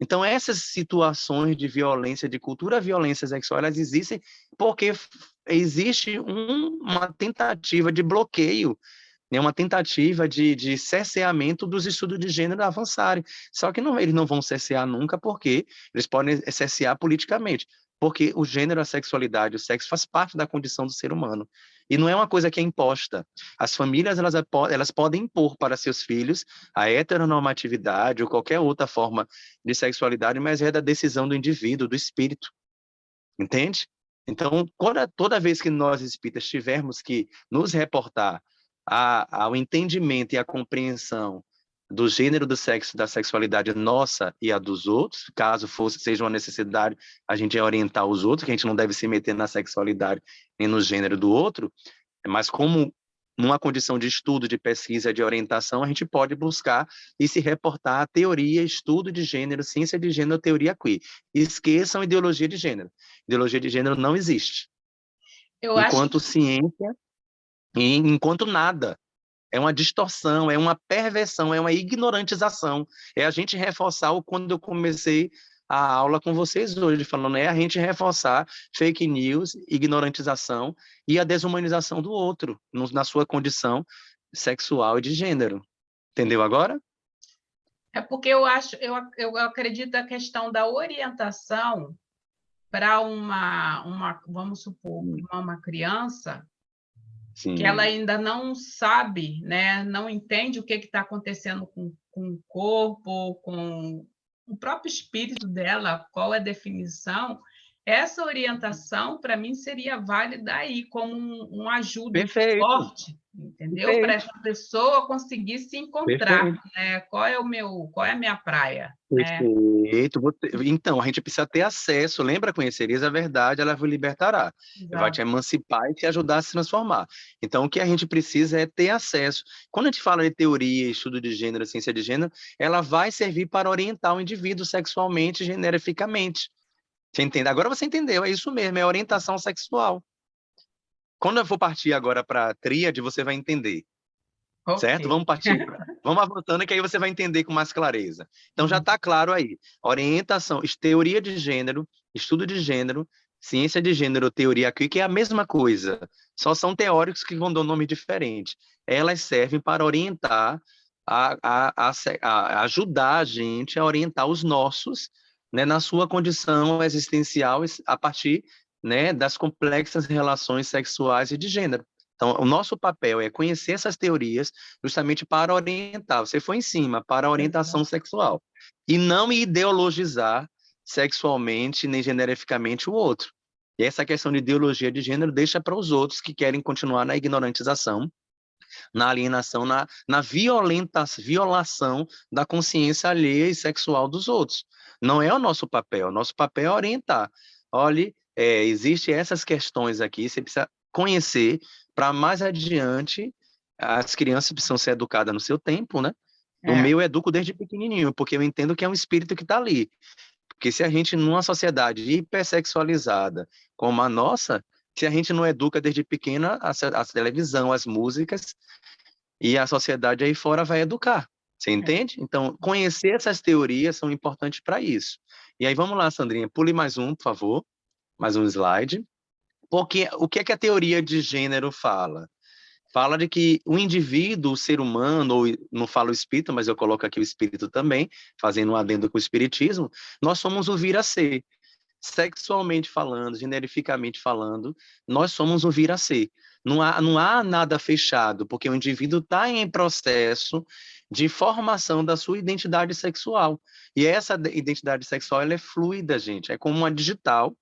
Então, essas situações de violência, de cultura violência sexual, elas existem porque existe uma tentativa de bloqueio, né, uma tentativa de cerceamento dos estudos de gênero avançarem. Só que eles não vão cercear nunca, porque eles podem cercear politicamente, porque o gênero, a sexualidade, o sexo faz parte da condição do ser humano. E não é uma coisa que é imposta. As famílias elas podem impor para seus filhos a heteronormatividade ou qualquer outra forma de sexualidade, mas é da decisão do indivíduo, do espírito. Entende? Então, toda vez que nós espíritas tivermos que nos reportar ao entendimento e à compreensão do gênero, do sexo, da sexualidade nossa e a dos outros, caso seja uma necessidade, a gente é orientar os outros, que a gente não deve se meter na sexualidade nem no gênero do outro, mas como numa condição de estudo, de pesquisa, de orientação, a gente pode buscar e se reportar a teoria, estudo de gênero, ciência de gênero, teoria queer. Esqueçam ideologia de gênero. Ideologia de gênero não existe. Eu acho Enquanto ciência e enquanto nada. É uma distorção, é uma perversão, é uma ignorantização. É a gente reforçar quando eu comecei a aula com vocês hoje, falando, é a gente reforçar fake news, ignorantização e a desumanização do outro, na sua condição sexual e de gênero. Entendeu agora? porque eu acredito a questão da orientação para vamos supor, uma criança que ela Sim. ainda não sabe, né, não entende o que está acontecendo com o corpo, com o próprio espírito dela, qual é a definição, essa orientação, para mim, seria válida aí como uma ajuda, um Perfeito, suporte, entendeu? Para perfeito, essa pessoa conseguir se encontrar, perfeito. né? Qual é a minha praia, né? Perfeito. Então, a gente precisa ter acesso. Lembra, conhecereis a verdade, ela vos libertará. Vai te Exato. emancipar e te ajudar a se transformar. Então, o que a gente precisa é ter acesso. Quando a gente fala de teoria, estudo de gênero, ciência de gênero, ela vai servir para orientar o indivíduo sexualmente, generificamente. Você entende? Agora você entendeu, é isso mesmo, é orientação sexual. Quando eu for partir agora para a tríade, você vai entender. Ok. Certo? Vamos partir. Vamos avançando que aí você vai entender com mais clareza. Então já está claro aí. Orientação, teoria de gênero, estudo de gênero, ciência de gênero, teoria aqui, que é a mesma coisa. Só são teóricos que vão dar um nome diferente. Elas servem para orientar, a ajudar a gente a orientar os nossos, né, na sua condição existencial a partir, né, das complexas relações sexuais e de gênero. Então, o nosso papel é conhecer essas teorias justamente para orientar. Você foi em cima, para a orientação sexual. E não ideologizar sexualmente nem generificamente o outro. E essa questão de ideologia de gênero deixa para os outros que querem continuar na ignorantização, na alienação, na violação da consciência alheia e sexual dos outros. Não é o nosso papel. O nosso papel é orientar. Olhe, existem essas questões aqui, você precisa conhecer para mais adiante. As crianças precisam ser educadas no seu tempo, né? O meu eu educo desde pequenininho, porque eu entendo que é um espírito que está ali. Porque se a gente, numa sociedade hipersexualizada como a nossa, se a gente não educa desde pequena, a televisão, as músicas e a sociedade aí fora vai educar. Você entende? Então, conhecer essas teorias são importantes para isso. E aí, vamos lá, Sandrinha, pule mais um, por favor, mais um slide. Porque o que é que a teoria de gênero fala? Fala de que o indivíduo, o ser humano, ou não falo o espírito, mas eu coloco aqui o espírito também, fazendo um adendo com o espiritismo, nós somos o vir a ser. Sexualmente falando, generificamente falando, nós somos o vir a ser. Não há nada fechado, porque o indivíduo está em processo de formação da sua identidade sexual. E essa identidade sexual ela é fluida, gente. É como uma digital,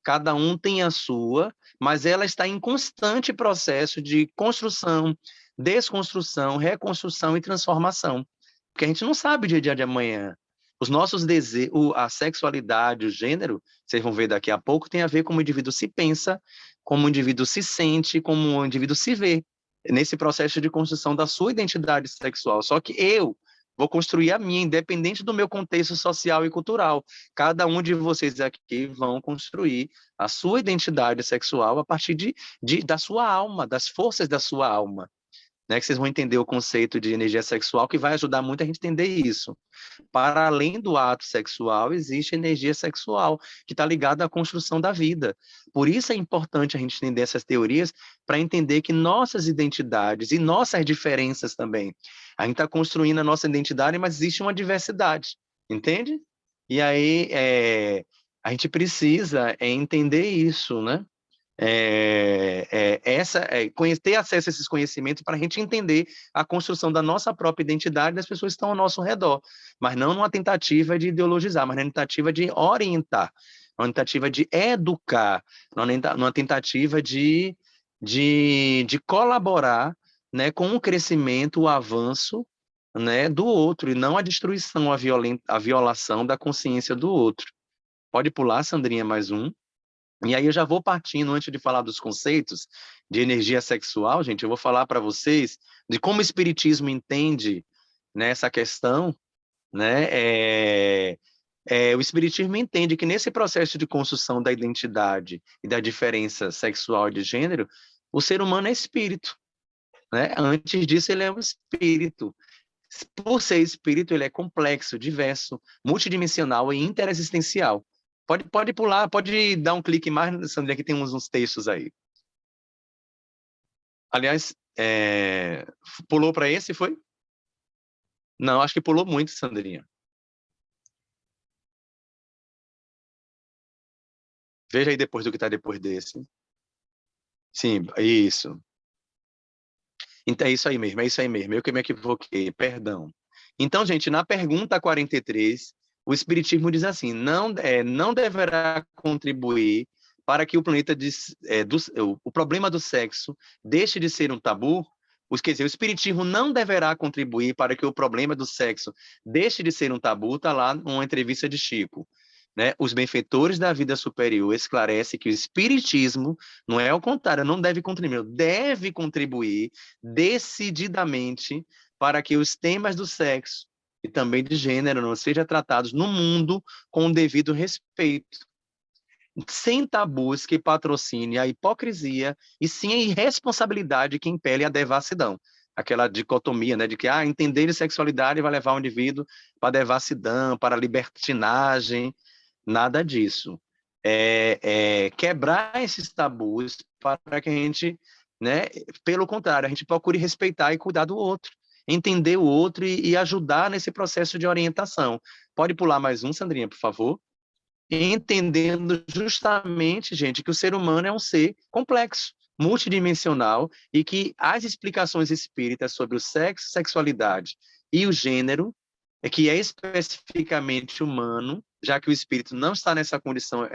cada um tem a sua, mas ela está em constante processo de construção, desconstrução, reconstrução e transformação. Porque a gente não sabe o dia a dia de amanhã. Os nossos desejos, a sexualidade, o gênero, vocês vão ver daqui a pouco, tem a ver como o indivíduo se pensa, como o indivíduo se sente, como o indivíduo se vê, nesse processo de construção da sua identidade sexual. Só que eu vou construir a minha, independente do meu contexto social e cultural. Cada um de vocês aqui vão construir a sua identidade sexual a partir da sua alma, das forças da sua alma. Né, que vocês vão entender o conceito de energia sexual, que vai ajudar muito a gente a entender isso. Para além do ato sexual, existe energia sexual, que está ligada à construção da vida. Por isso é importante a gente entender essas teorias, para entender que nossas identidades e nossas diferenças também. A gente está construindo a nossa identidade, mas existe uma diversidade, entende? E aí a gente precisa entender isso, né? Ter acesso a esses conhecimentos para a gente entender a construção da nossa própria identidade das pessoas que estão ao nosso redor, mas não numa tentativa de ideologizar, mas numa tentativa de orientar, numa tentativa de educar, numa tentativa de colaborar, né, com o crescimento, o avanço, né, do outro, e não a destruição, a violação da consciência do outro. Pode pular, Sandrinha, mais um. E aí eu já vou partindo, antes de falar dos conceitos de energia sexual, gente, eu vou falar para vocês de como o espiritismo entende nessa questão, né? O espiritismo entende que nesse processo de construção da identidade e da diferença sexual de gênero, o ser humano é espírito, né? Antes disso, ele é um espírito. Por ser espírito, ele é complexo, diverso, multidimensional e interexistencial. Pode pular, pode dar um clique mais, Sandrinha, que tem uns textos aí. Aliás, pulou para esse, foi? Não, acho que pulou muito, Sandrinha. Veja aí depois do que está depois desse. Sim, isso. Então, é isso aí mesmo, é isso aí mesmo. Eu que me equivoquei, perdão. Então, gente, na pergunta 43, o Espiritismo diz assim, não deverá contribuir para que o o problema do sexo deixe de ser um tabu. Quer dizer, o Espiritismo não deverá contribuir para que o problema do sexo deixe de ser um tabu, está lá numa entrevista de Chico. Né? Os benfeitores da vida superior esclarecem que o Espiritismo, não é ao contrário, não deve contribuir decididamente para que os temas do sexo e também de gênero não sejam tratados no mundo com o devido respeito, sem tabus que patrocine a hipocrisia e sim a irresponsabilidade que impele a devassidão. Aquela dicotomia, né, de que entender sexualidade vai levar o indivíduo para a devassidão, para a libertinagem. Nada disso. Quebrar esses tabus para que a gente, né, pelo contrário, a gente procure respeitar e cuidar do outro, entender o outro e ajudar nesse processo de orientação. Pode pular mais um, Sandrinha, por favor? Entendendo justamente, gente, que o ser humano é um ser complexo, multidimensional, e que as explicações espíritas sobre o sexo, sexualidade e o gênero que é especificamente humano, já que o espírito não está nessa condição,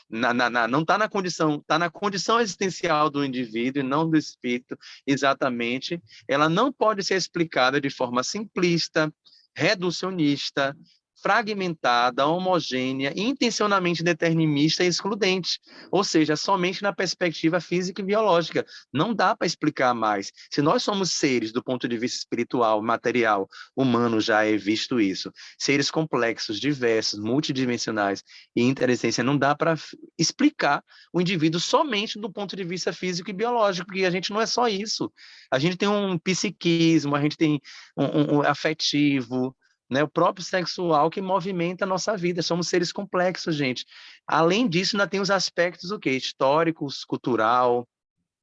não está na condição, está na condição existencial do indivíduo e não do espírito, exatamente, ela não pode ser explicada de forma simplista, reducionista, fragmentada, homogênea, intencionalmente determinista e excludente, ou seja, somente na perspectiva física e biológica. Não dá para explicar mais. Se nós somos seres do ponto de vista espiritual, material, humano, já é visto isso, seres complexos, diversos, multidimensionais e inteligência, não dá para explicar o indivíduo somente do ponto de vista físico e biológico, porque a gente não é só isso. A gente tem um psiquismo, a gente tem um afetivo, né, o próprio sexual que movimenta a nossa vida. Somos seres complexos, gente. Além disso, ainda tem os aspectos o quê? Históricos, cultural,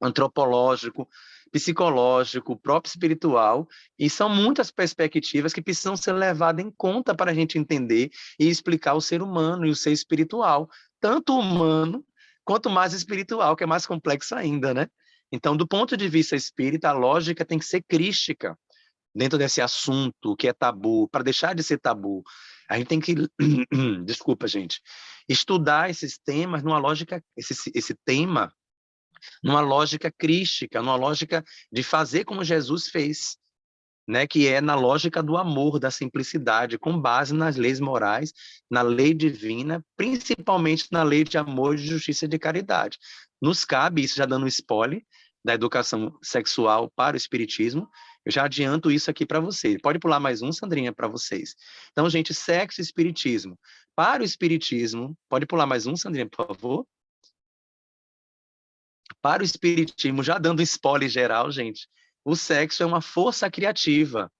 antropológico, psicológico, próprio espiritual, e são muitas perspectivas que precisam ser levadas em conta para a gente entender e explicar o ser humano e o ser espiritual, tanto humano quanto mais espiritual, que é mais complexo ainda, né? Então, do ponto de vista espírita, a lógica tem que ser crística dentro desse assunto que é tabu, para deixar de ser tabu. A gente tem que, desculpa, gente, estudar esses temas numa lógica, esse tema, numa lógica crística, numa lógica de fazer como Jesus fez, né? Que é na lógica do amor, da simplicidade, com base nas leis morais, na lei divina, principalmente na lei de amor, de justiça e de caridade. Nos cabe, isso já dando um spoiler, da educação sexual para o espiritismo, eu já adianto isso aqui para vocês. Pode pular mais um, Sandrinha, para vocês. Então, gente, sexo e espiritismo. Para o espiritismo, pode pular mais um, Sandrinha, por favor? Para o espiritismo, já dando spoiler geral, gente, o sexo é uma força criativa.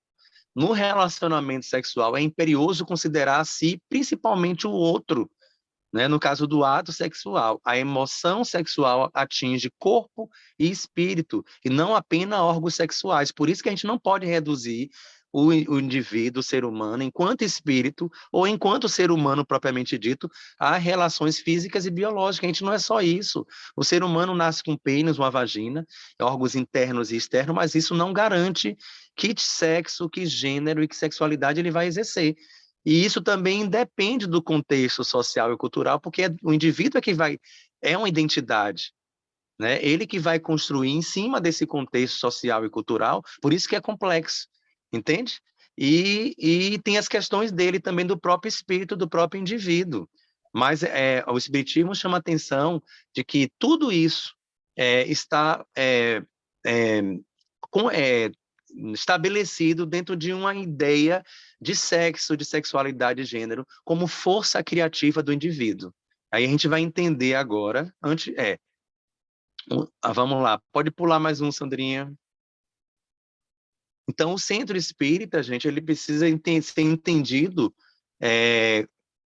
No relacionamento sexual, é imperioso considerar a si, principalmente o outro, né? No caso do ato sexual, a emoção sexual atinge corpo e espírito, e não apenas órgãos sexuais. Por isso que a gente não pode reduzir o indivíduo, o ser humano, enquanto espírito, ou enquanto ser humano propriamente dito, a relações físicas e biológicas. A gente não é só isso. O ser humano nasce com pênis, uma vagina, órgãos internos e externos, mas isso não garante que sexo, que gênero e que sexualidade ele vai exercer. E isso também depende do contexto social e cultural, porque o indivíduo é que vai, é uma identidade, né? Ele que vai construir em cima desse contexto social e cultural, por isso que é complexo, entende? E tem as questões dele também, do próprio espírito, do próprio indivíduo. Mas o espiritismo chama a atenção de que tudo isso está é, estabelecido dentro de uma ideia de sexo, de sexualidade e gênero, como força criativa do indivíduo. Aí a gente vai entender agora, vamos lá, pode pular mais um, Sandrinha. Então, o centro espírita, gente, ele precisa ser entendido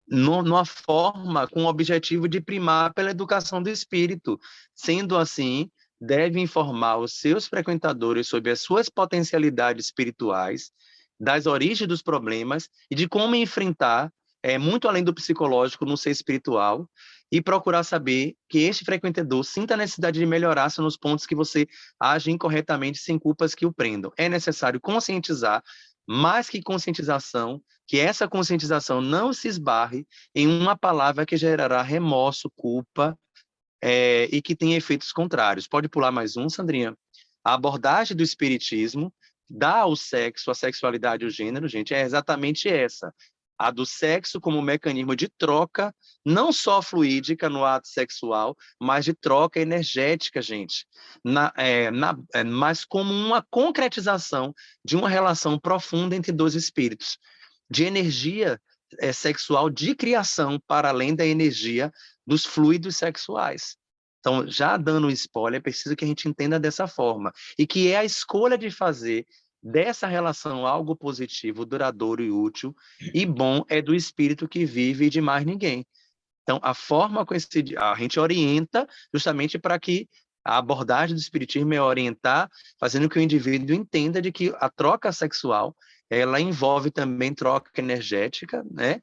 numa forma, com o objetivo de primar pela educação do espírito. Sendo assim, deve informar os seus frequentadores sobre as suas potencialidades espirituais, das origens dos problemas e de como enfrentar, muito além do psicológico, no ser espiritual, e procurar saber que este frequentador sinta a necessidade de melhorar-se nos pontos que você age incorretamente sem culpas que o prendam. É necessário conscientizar, mais que conscientização, que essa conscientização não se esbarre em uma palavra que gerará remorso, culpa, e que tenha efeitos contrários. Pode pular mais um, Sandrinha? A abordagem do espiritismo dá ao sexo, a sexualidade e o gênero, gente, é exatamente essa. A do sexo como mecanismo de troca, não só fluídica no ato sexual, mas de troca energética, gente. Mas como uma concretização de uma relação profunda entre dois espíritos, de energia sexual de criação, para além da energia dos fluidos sexuais. Então, já dando um spoiler, é preciso que a gente entenda dessa forma. E que é a escolha de fazer dessa relação algo positivo, duradouro e útil, e bom é do espírito que vive e de mais ninguém. Então, a forma com a gente orienta justamente para que a abordagem do espiritismo é orientar, fazendo que o indivíduo entenda de que a troca sexual, ela envolve também troca energética, né?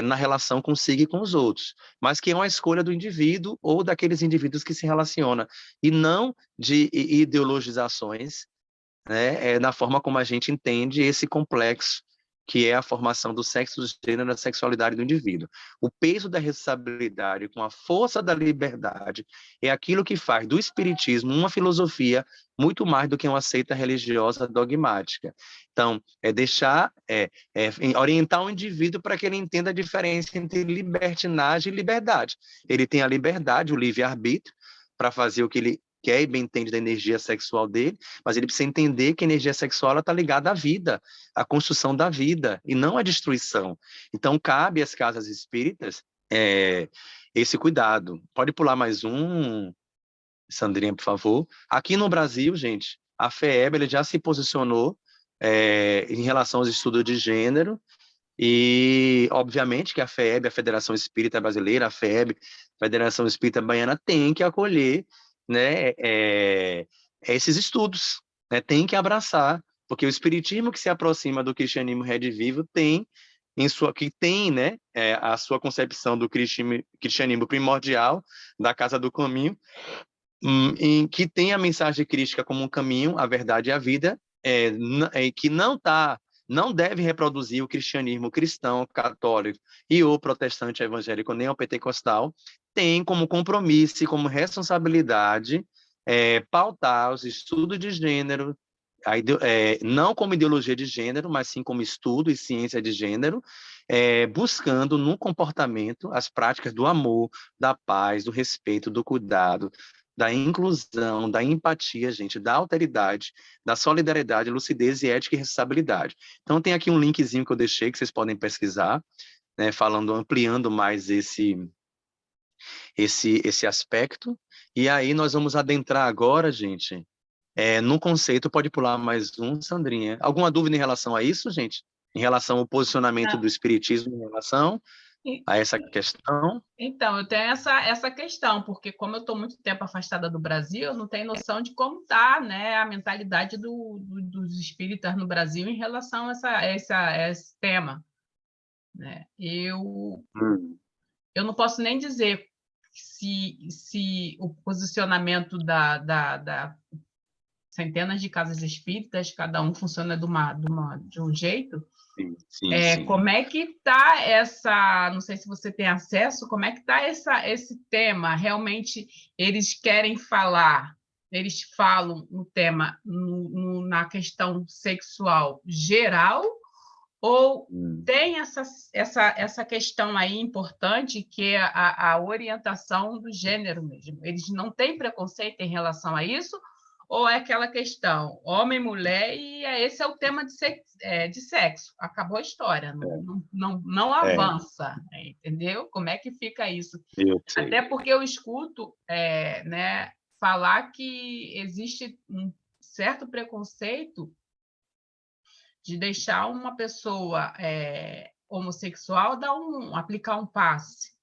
Na relação consigo e com os outros, mas que é uma escolha do indivíduo ou daqueles indivíduos que se relacionam, e não de ideologizações, né? Na forma como a gente entende esse complexo que é a formação do sexo, do gênero, da sexualidade do indivíduo. O peso da responsabilidade com a força da liberdade é aquilo que faz do espiritismo uma filosofia muito mais do que uma seita religiosa dogmática. Então, orientar o indivíduo para que ele entenda a diferença entre libertinagem e liberdade. Ele tem a liberdade, o livre-arbítrio, para fazer o que ele quer e bem entende da energia sexual dele, mas ele precisa entender que a energia sexual está ligada à vida, à construção da vida, e não à destruição. Então, cabe às casas espíritas esse cuidado. Pode pular mais um, Sandrinha, por favor. Aqui no Brasil, gente, a FEEB ele já se posicionou em relação aos estudos de gênero, e, obviamente, que a FEB, a Federação Espírita Brasileira, a FEB, Federação Espírita Baiana, tem que acolher, né, esses estudos, né, tem que abraçar, porque o espiritismo que se aproxima do cristianismo redivivo tem, né, a sua concepção do cristianismo primordial, da Casa do Caminho, em que tem a mensagem crística como um caminho, a verdade e a vida, que não deve reproduzir o cristianismo cristão, católico e o protestante evangélico, nem o pentecostal, tem como compromisso e como responsabilidade pautar os estudos de gênero, não como ideologia de gênero, mas sim como estudo e ciência de gênero, buscando no comportamento as práticas do amor, da paz, do respeito, do cuidado, da inclusão, da empatia, gente, da alteridade, da solidariedade, lucidez e ética e responsabilidade. Então, tem aqui um linkzinho que eu deixei, que vocês podem pesquisar, né, ampliando mais esse aspecto. E aí, nós vamos adentrar agora, gente, no conceito. Pode pular mais um, Sandrinha. Alguma dúvida em relação a isso, gente? Em relação ao posicionamento do espiritismo em relação a essa questão? Então, eu tenho essa questão, porque como eu estou muito tempo afastada do Brasil, eu não tenho noção de como está, né, a mentalidade dos espíritas no Brasil em relação a esse tema. Né? Eu não posso nem dizer se o posicionamento da centenas de casas espíritas, cada um funciona de um jeito. Sim. Como é que está essa... Não sei se você tem acesso, como é que está esse tema? Realmente, eles querem falar, eles falam no tema, na questão sexual geral, ou tem essa questão aí importante, que é a orientação do gênero mesmo? Eles não têm preconceito em relação a isso? Ou é aquela questão, homem, mulher, e esse é o tema de sexo. Acabou a história, não avança, entendeu? Como é que fica isso? Até porque eu escuto né, falar que existe um certo preconceito de deixar uma pessoa homossexual aplicar um passe.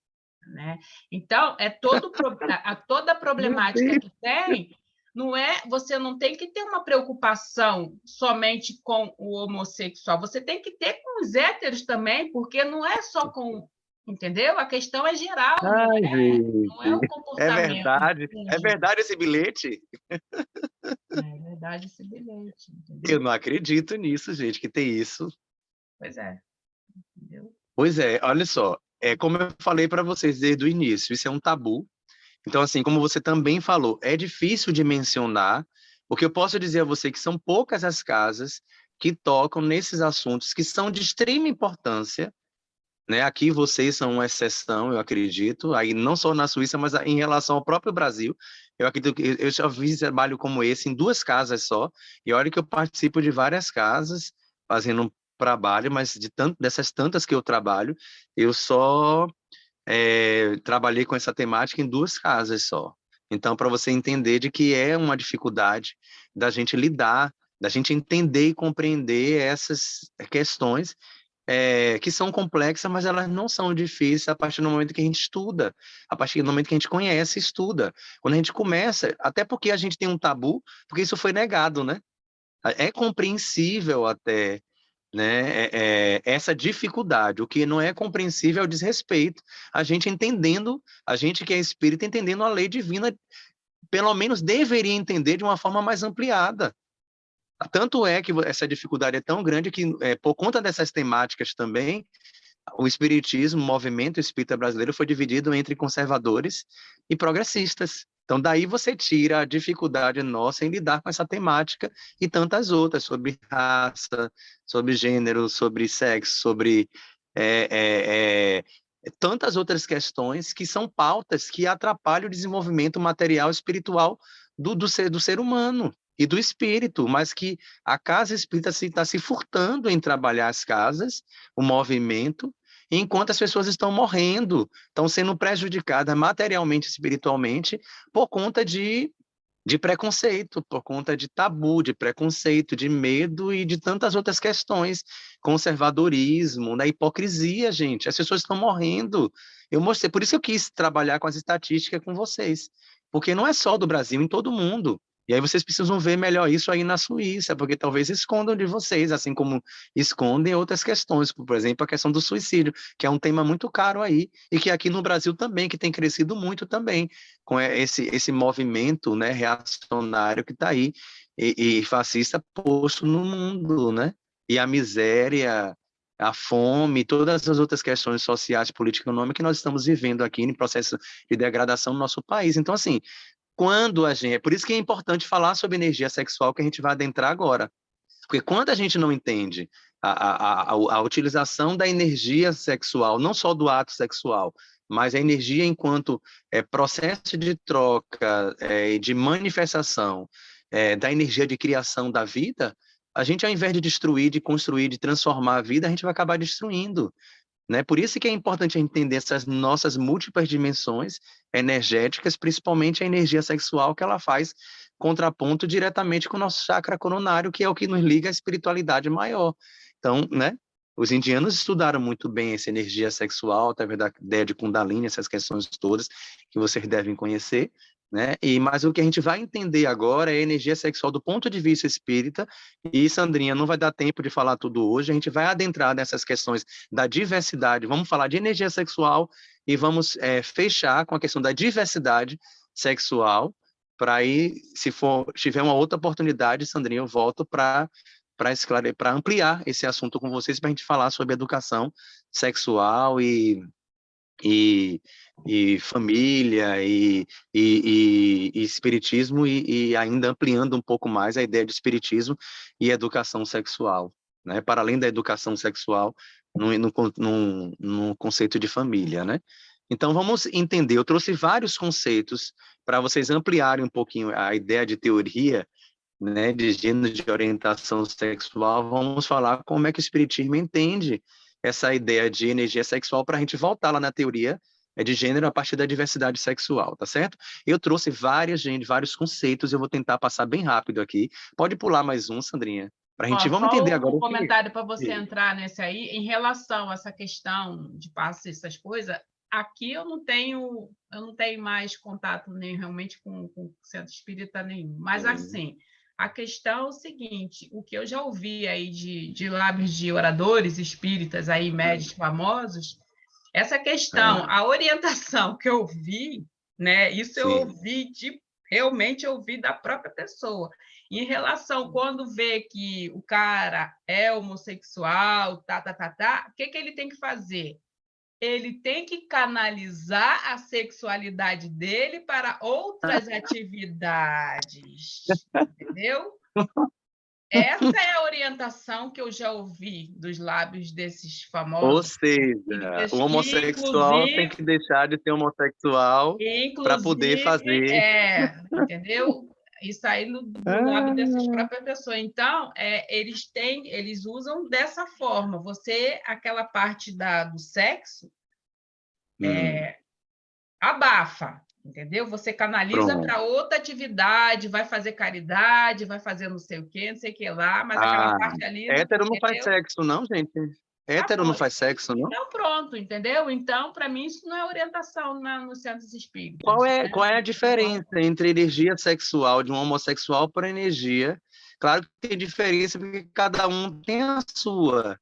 Né? Então, toda a problemática que tem... Você não tem que ter uma preocupação somente com o homossexual, você tem que ter com os héteros também, porque não é só com... Entendeu? A questão é geral, não é o comportamento. É verdade esse bilhete? É verdade esse bilhete. Entendeu? Eu não acredito nisso, gente, que tem isso. Pois é. Entendeu? Pois é, olha só, como eu falei para vocês desde o início, isso é um tabu. Então, assim, como você também falou, é difícil de mencionar, porque eu posso dizer a você que são poucas as casas que tocam nesses assuntos que são de extrema importância, né? Aqui vocês são uma exceção, eu acredito, aí não só na Suíça, mas em relação ao próprio Brasil. Eu acredito que eu já fiz trabalho como esse em 2 casas só, e olha que eu participo de várias casas fazendo um trabalho, mas dessas tantas que eu trabalho, eu só trabalhei com essa temática em 2 casas só. Então, para você entender de que é uma dificuldade da gente lidar, da gente entender e compreender essas questões que são complexas, mas elas não são difíceis a partir do momento que a gente estuda, a partir do momento que a gente conhece e estuda. Quando a gente começa, até porque a gente tem um tabu, porque isso foi negado, né? É compreensível até, né, essa dificuldade. O que não é compreensível é o desrespeito. A gente que é espírita, entendendo a lei divina, pelo menos deveria entender de uma forma mais ampliada. Tanto é que essa dificuldade é tão grande que, por conta dessas temáticas também, o espiritismo, o movimento espírita brasileiro foi dividido entre conservadores e progressistas. Então, daí você tira a dificuldade nossa em lidar com essa temática e tantas outras, sobre raça, sobre gênero, sobre sexo, sobre é, é, é, tantas outras questões que são pautas que atrapalham o desenvolvimento material e espiritual do ser humano e do espírito, mas que a casa espírita está se furtando em trabalhar as casas, o movimento, enquanto as pessoas estão morrendo, estão sendo prejudicadas materialmente e espiritualmente por conta de preconceito, por conta de tabu, de preconceito, de medo e de tantas outras questões, conservadorismo, da hipocrisia, gente. As pessoas estão morrendo. Eu mostrei, por isso eu quis trabalhar com as estatísticas com vocês, porque não é só do Brasil, em todo mundo. E aí vocês precisam ver melhor isso aí na Suíça, porque talvez escondam de vocês, assim como escondem outras questões, por exemplo, a questão do suicídio, que é um tema muito caro aí, e que aqui no Brasil também, que tem crescido muito também, com esse movimento, né, reacionário que está aí, e fascista posto no mundo, né? E a miséria, a fome, todas as outras questões sociais, políticas, econômicas que nós estamos vivendo aqui em processo de degradação no nosso país. Então, assim, quando a gente... É por isso que é importante falar sobre energia sexual, que a gente vai adentrar agora. Porque quando a gente não entende a utilização da energia sexual, não só do ato sexual, mas a energia enquanto processo de troca e de manifestação da energia de criação da vida, a gente, ao invés de destruir, de construir, de transformar a vida, a gente vai acabar destruindo. Né? Por isso que é importante entender essas nossas múltiplas dimensões energéticas, principalmente a energia sexual, que ela faz contraponto diretamente com o nosso chakra coronário, que é o que nos liga à espiritualidade maior. Então, né? Os indianos estudaram muito bem essa energia sexual, através da ideia de Kundalini, essas questões todas que vocês devem conhecer, né? Mas o que a gente vai entender agora é a energia sexual do ponto de vista espírita, e Sandrinha, não vai dar tempo de falar tudo hoje, a gente vai adentrar nessas questões da diversidade, vamos falar de energia sexual e vamos fechar com a questão da diversidade sexual, para aí, se tiver uma outra oportunidade, Sandrinha, eu volto para ampliar esse assunto com vocês, para a gente falar sobre educação sexual e, e família e espiritismo e ainda ampliando um pouco mais a ideia de espiritismo e educação sexual, né? Para além da educação sexual no conceito de família, né? Então vamos entender, eu trouxe vários conceitos para vocês ampliarem um pouquinho a ideia de teoria, né, de gênero, de orientação sexual. Vamos falar como é que o espiritismo entende essa ideia de energia sexual, para a gente voltar lá na teoria de gênero a partir da diversidade sexual, tá certo? Eu trouxe vários conceitos, eu vou tentar passar bem rápido aqui. Pode pular mais um, Sandrinha, para a gente... Ó, Vamos só entender agora um o que... comentário para você entrar nesse aí, em relação a essa questão de passe, essas coisas, aqui eu não tenho mais contato nem realmente com centro espírita nenhum, mas assim, a questão é o seguinte, o que eu já ouvi aí de lábios de oradores espíritas aí, médios famosos, essa questão, a orientação que eu vi, né, isso eu ouvi realmente ouvi da própria pessoa. Em relação, quando vê que o cara é homossexual, o que ele tem que fazer? Ele tem que canalizar a sexualidade dele para outras atividades, entendeu? Essa é a orientação que eu já ouvi dos lábios desses Ou famosos seja, o espíritas, homossexual tem que deixar de ser homossexual para poder fazer... entendeu? Isso aí do lado dessas próprias pessoas. Então, eles usam dessa forma. Você, aquela parte do sexo, abafa, entendeu? Você canaliza para outra atividade, vai fazer caridade, vai fazer não sei o quê, não sei o que lá, mas aquela parte ali, hétero não faz entendeu? sexo, não, gente. Hétero não faz sexo, não? Então, pronto, entendeu? Então, para mim, isso não é orientação nos centros espíritas. Qual é a diferença entre energia sexual de um homossexual para energia? Claro que tem diferença, porque cada um tem a sua.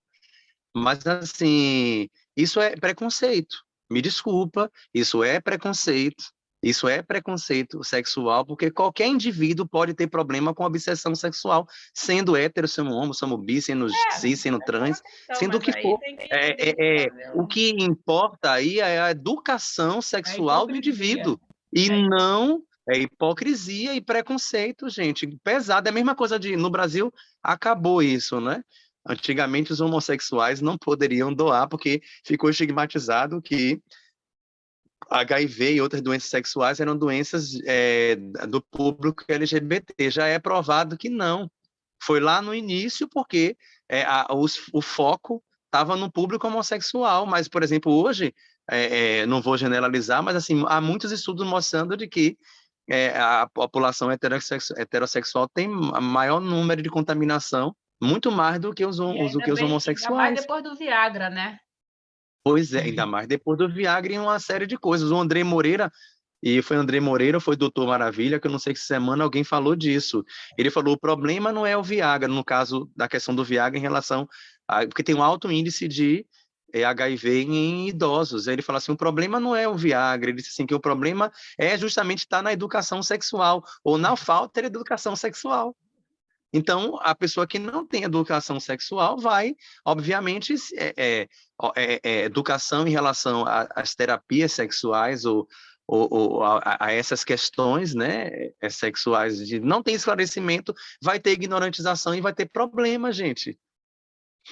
Mas, assim, isso é preconceito. Me desculpa, isso é preconceito. Isso é preconceito sexual, porque qualquer indivíduo pode ter problema com obsessão sexual, sendo hétero, sendo homo, sendo bi, sendo cis, sendo Essa é uma trans, questão, sendo o mas que aí for. tem que fazer O que importa aí é a educação a sexual do hipocrisia. indivíduo, e É hipo não é hipocrisia e preconceito, gente. Pesado. É a mesma coisa no Brasil, acabou isso, né? Antigamente os homossexuais não poderiam doar, porque ficou estigmatizado que HIV e outras doenças sexuais eram doenças do público LGBT. Já é provado que não. Foi lá no início porque o foco estava no público homossexual, mas, por exemplo, hoje, não vou generalizar, mas assim, há muitos estudos mostrando de que a população heterossexual tem maior número de contaminação, muito mais do que e do que os ainda mais homossexuais. depois do Viagra, né. Pois é, ainda mais depois do Viagra e uma série de coisas. O André Moreira, e foi André Moreira, foi Doutor Maravilha, que eu não sei que semana alguém falou disso. Ele falou: o problema não é o Viagra, no caso da questão do Viagra em relação a. Porque tem um alto índice de HIV em idosos. Ele fala assim: o problema não é o Viagra, ele disse assim: que o problema é justamente estar na educação sexual, ou na falta de educação sexual. Então, a pessoa que não tem educação sexual vai, obviamente, educação em relação às terapias sexuais ou a essas questões, né, sexuais, de não ter esclarecimento, vai ter ignorantização e vai ter problema, gente.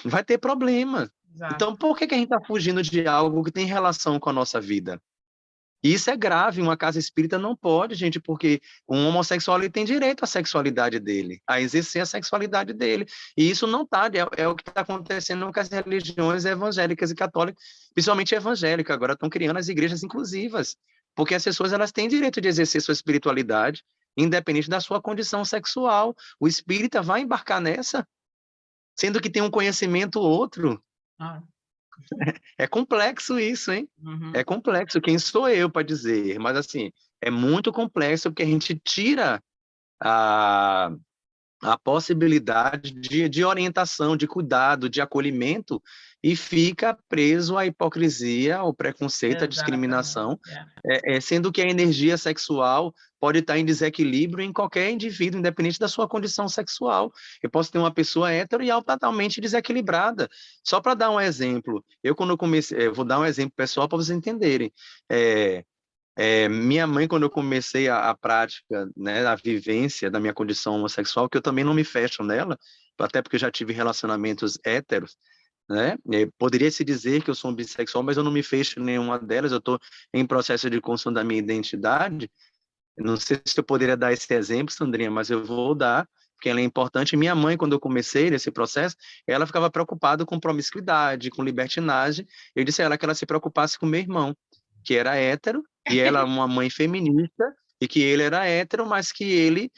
Vai ter problema. Exato. Então, por que a gente está fugindo de algo que tem relação com a nossa vida? E isso é grave, uma casa espírita não pode, gente, porque um homossexual ele tem direito à sexualidade dele, a exercer a sexualidade dele. E isso não está, é o que está acontecendo com as religiões evangélicas e católicas, principalmente evangélicas, agora estão criando as igrejas inclusivas, porque as pessoas elas têm direito de exercer sua espiritualidade, independente da sua condição sexual. O espírita vai embarcar nessa, sendo que tem um conhecimento outro. Ah, É complexo isso, hein? É uhum. complexo. Quem sou eu para dizer? Mas, assim, é muito complexo porque a gente tira a, a possibilidade de orientação, de cuidado, de acolhimento e fica preso à hipocrisia, ao preconceito, à Exatamente, discriminação, sendo que a energia sexual pode estar em desequilíbrio em qualquer indivíduo, independente da sua condição sexual. Eu posso ter uma pessoa hétero e totalmente desequilibrada. Só para dar um exemplo, quando eu comecei, vou dar um exemplo pessoal para vocês entenderem. É, minha mãe, quando eu comecei a prática, né, a vivência da minha condição homossexual, que eu também não me fecho nela, até porque eu já tive relacionamentos héteros, né? Poderia se dizer que eu sou um bissexual, mas eu não me fecho em nenhuma delas, eu estou em processo de construção da minha identidade. Não sei se eu poderia dar esse exemplo, Sandrinha, mas eu vou dar, porque ela é importante. Minha mãe, quando eu comecei nesse processo, ela ficava preocupada com promiscuidade, com libertinagem. Eu disse a ela que ela se preocupasse com meu irmão, que era hétero, e ela é uma mãe feminista, e que ele era hétero, mas que ele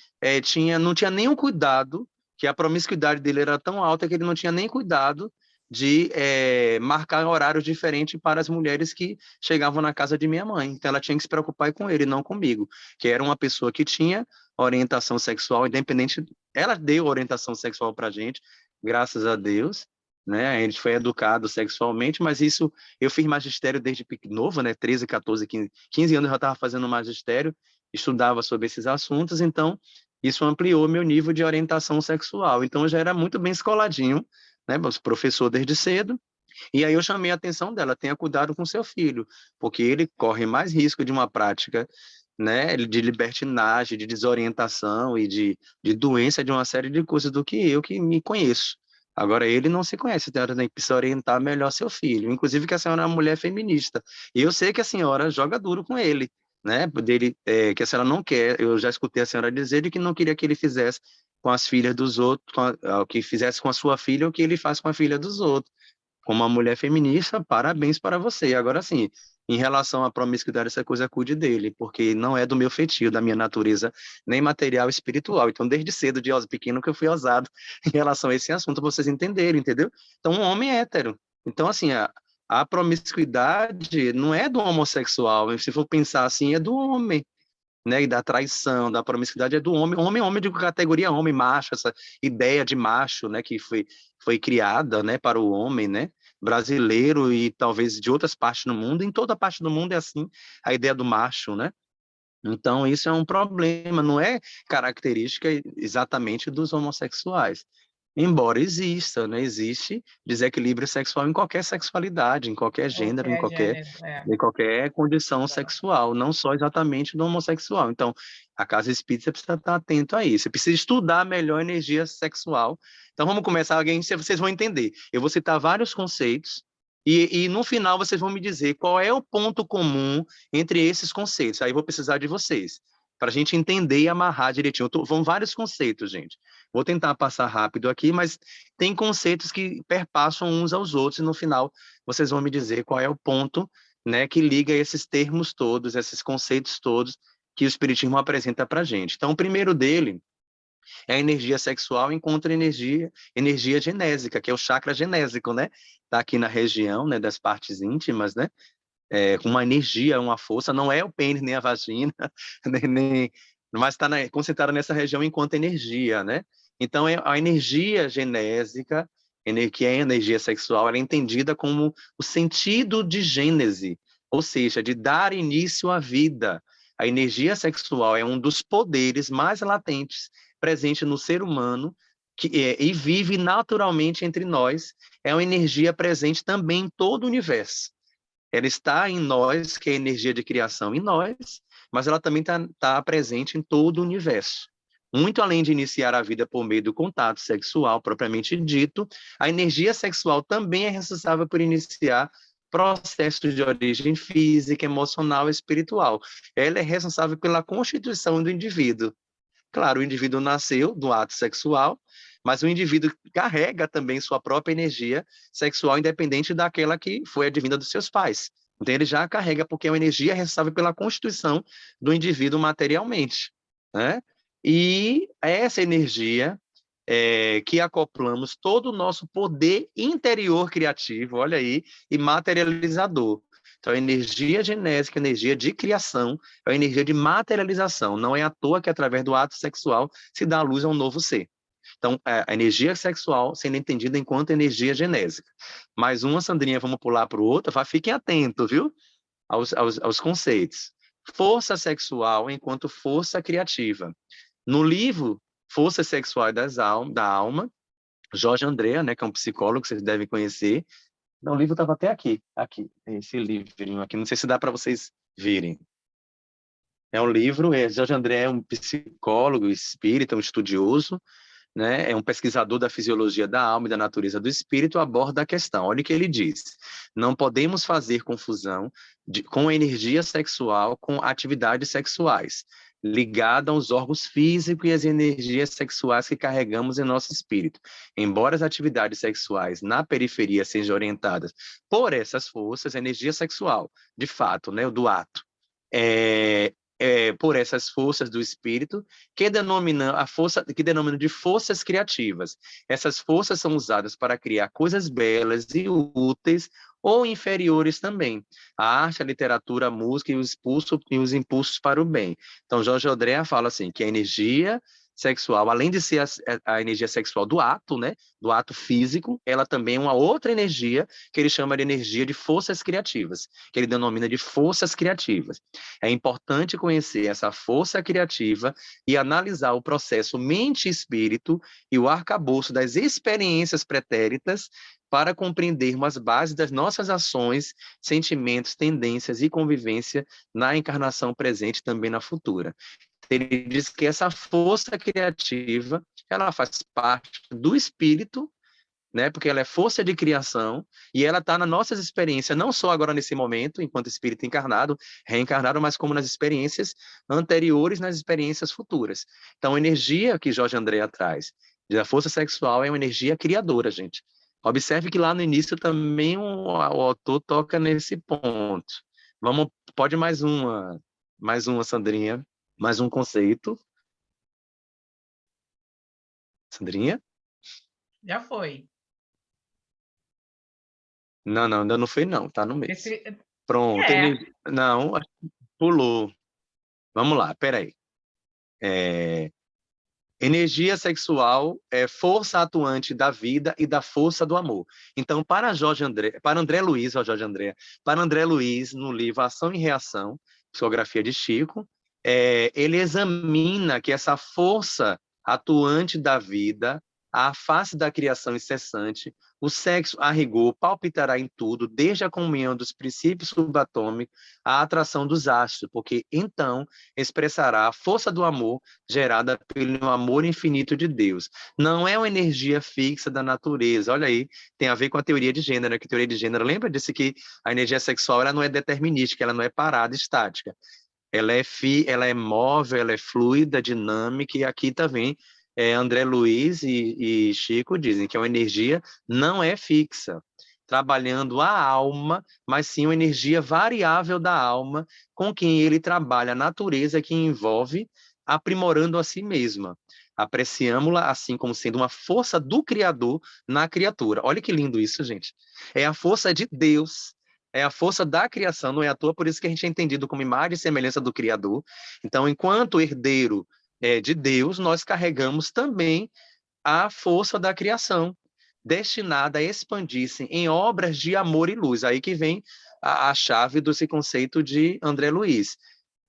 não tinha nenhum cuidado, que a promiscuidade dele era tão alta que ele não tinha nem cuidado de marcar horários diferentes para as mulheres que chegavam na casa de minha mãe. Então ela tinha que se preocupar com ele, não comigo, que era uma pessoa que tinha orientação sexual independente. Ela deu orientação sexual para a gente, graças a Deus, né? A gente foi educado sexualmente, mas isso eu fiz magistério desde novo, né? 13, 14, 15 anos eu já estava fazendo magistério, estudava sobre esses assuntos, então isso ampliou meu nível de orientação sexual. Então eu já era muito bem escoladinho, né? Professor desde cedo. E aí eu chamei a atenção dela: tenha cuidado com seu filho, porque ele corre mais risco de uma prática, né, de libertinagem, de desorientação e de doença, de uma série de coisas do que eu que me conheço. Agora, ele não se conhece, então ela tem que se orientar melhor seu filho. Inclusive que a senhora é uma mulher feminista. E eu sei que a senhora joga duro com ele, né? Dele, que a senhora não quer. Eu já escutei a senhora dizer de que não queria que ele fizesse com as filhas dos outros, o que fizesse com a sua filha, o que ele faz com a filha dos outros. Como uma mulher feminista, parabéns para você. Agora sim, em relação à promiscuidade, essa coisa cuide dele, porque não é do meu feitio, da minha natureza, nem material espiritual. Então, desde cedo, de pequeno, que eu fui ousado em relação a esse assunto, pra vocês entenderem, entendeu? Então, um homem é hétero. Então, assim, a promiscuidade não é do homossexual. Se for pensar assim, é do homem, né, e da traição, da promiscuidade é do homem, homem de categoria homem, macho, essa ideia de macho, né, que foi criada, né, para o homem, né, brasileiro e talvez de outras partes do mundo, em toda parte do mundo é assim, a ideia do macho, né, Então, isso é um problema, não é característica exatamente dos homossexuais. Embora exista, né? Existe desequilíbrio sexual em qualquer sexualidade, em qualquer gênero, Qualquer gênero, em ququalquer condição exato. sexual, não só exatamente do homossexual. Então, a casa espírita precisa estar atento a isso. Você precisa estudar melhor a energia sexual. Então, vamos começar, vocês vão entender. Eu vou citar vários conceitos e no final vocês vão me dizer qual é o ponto comum entre esses conceitos. Aí eu vou precisar de vocês, para a gente entender e amarrar direitinho. Vão vários conceitos, gente. Vou tentar passar rápido aqui, mas tem conceitos que perpassam uns aos outros, e no final vocês vão me dizer qual é o ponto, né, que liga esses termos todos, esses conceitos todos que o Espiritismo apresenta para a gente. Então, o primeiro dele é a energia sexual encontra energia genésica, que é o chakra genésico, né? Está aqui na região, né, das partes íntimas, né? Com uma energia, uma força, não é o pênis nem a vagina, mas está concentrada nessa região enquanto energia, né? Então, a energia genésica, que é a energia sexual, ela é entendida como o sentido de gênese, ou seja, de dar início à vida. A energia sexual é um dos poderes mais latentes presente no ser humano e vive naturalmente entre nós. É uma energia presente também em todo o universo. Ela está em nós, que é a energia de criação em nós, mas ela também está presente em todo o universo. Muito além de iniciar a vida por meio do contato sexual, propriamente dito, a energia sexual também é responsável por iniciar processos de origem física, emocional e espiritual. Ela é responsável pela constituição do indivíduo. Claro, o indivíduo nasceu do ato sexual, mas o indivíduo carrega também sua própria energia sexual, independente daquela que foi advinda dos seus pais. Então, ele já carrega, porque é uma energia responsável pela constituição do indivíduo materialmente, né? E essa energia que acoplamos todo o nosso poder interior criativo, olha aí, e materializador. Então, a energia genésica, a energia de criação, é a energia de materialização. Não é à toa que, através do ato sexual, se dá a luz a um novo ser. Então, a energia sexual sendo entendida enquanto energia genésica. Mais uma, Sandrinha, vamos pular para o outro. Fiquem atentos, viu? Aos conceitos. Força sexual enquanto força criativa. No livro Força Sexual da Alma, Jorge André, né, que é um psicólogo que vocês devem conhecer. Não, o livro estava até aqui, esse livrinho aqui, não sei se dá para vocês verem. É um livro, Jorge André é um psicólogo espírita, um estudioso, né? É um pesquisador da fisiologia da alma e da natureza do espírito, aborda a questão. Olha o que ele diz: não podemos fazer confusão com energia sexual com atividades sexuais, ligada aos órgãos físicos e às energias sexuais que carregamos em nosso espírito. Embora as atividades sexuais na periferia sejam orientadas por essas forças, a energia sexual, de fato, né, do ato, por essas forças do espírito, que denominam de forças criativas. Essas forças são usadas para criar coisas belas e úteis ou inferiores também. A arte, a literatura, a música e os impulsos para o bem. Então, Jorge Odrea fala assim, que a energia sexual, além de ser a energia sexual do ato, né, do ato físico, ela também é uma outra energia que ele chama de energia de forças criativas, que ele denomina de forças criativas. É importante conhecer essa força criativa e analisar o processo mente e espírito e o arcabouço das experiências pretéritas para compreendermos as bases das nossas ações, sentimentos, tendências e convivência na encarnação presente e também na futura. Ele diz que essa força criativa, ela faz parte do espírito, né? Porque ela é força de criação e ela está nas nossas experiências, não só agora nesse momento, enquanto espírito encarnado, reencarnado, mas como nas experiências anteriores, nas experiências futuras. Então, a energia que Jorge André traz da força sexual é uma energia criadora, gente. Observe que lá no início também o autor toca nesse ponto. Pode mais uma, Sandrinha, mais um conceito. Sandrinha? Já foi. Não, ainda não foi não, tá no meio. Esse, Pronto, é, não, pulou. Vamos lá, peraí. Energia sexual é força atuante da vida e da força do amor. Então, para André Luiz, no livro Ação e Reação, psicografia de Chico, ele examina que essa força atuante da vida, a face da criação incessante, o sexo, a rigor, palpitará em tudo, desde a comunhão dos princípios subatômicos à atração dos astros, porque então expressará a força do amor gerada pelo amor infinito de Deus. Não é uma energia fixa da natureza. Olha aí, tem a ver com a teoria de gênero, que a teoria de gênero, lembra? Disse que a energia sexual ela não é determinística, ela não é parada, estática. Ela é móvel, ela é fluida, dinâmica, e aqui também André Luiz e Chico dizem que uma energia não é fixa, trabalhando a alma, mas sim uma energia variável da alma, com quem ele trabalha a natureza que envolve, aprimorando a si mesma. Apreciamos-la assim como sendo uma força do Criador na criatura. Olha que lindo isso, gente. É a força de Deus, é a força da criação, não é à toa, por isso que a gente é entendido como imagem e semelhança do Criador. Então, enquanto herdeiro de Deus, nós carregamos também a força da criação, destinada a expandir-se em obras de amor e luz. Aí que vem a chave desse conceito de André Luiz.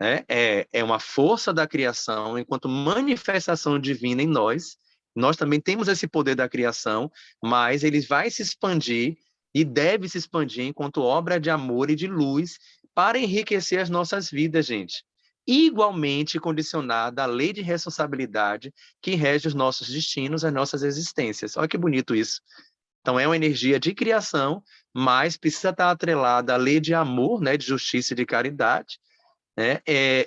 Né? É uma força da criação enquanto manifestação divina em nós. Nós também temos esse poder da criação, mas ele vai se expandir e deve se expandir enquanto obra de amor e de luz para enriquecer as nossas vidas, gente. Igualmente condicionada à lei de responsabilidade que rege os nossos destinos, as nossas existências. Olha que bonito isso. Então, é uma energia de criação, mas precisa estar atrelada à lei de amor, né, de justiça e de caridade, né?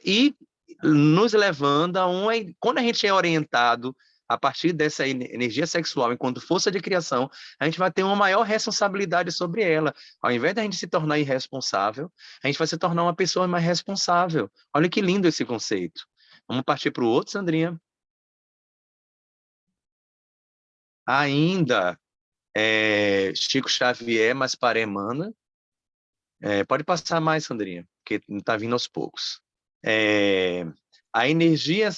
E nos levando a uma... Quando a gente é orientado a partir dessa energia sexual enquanto força de criação, a gente vai ter uma maior responsabilidade sobre ela. Ao invés da gente se tornar irresponsável, a gente vai se tornar uma pessoa mais responsável. Olha que lindo esse conceito. Vamos partir para o outro, Sandrinha? Ainda, Chico Xavier, mas para Emmanuel. Pode passar mais, Sandrinha, porque está vindo aos poucos. A energia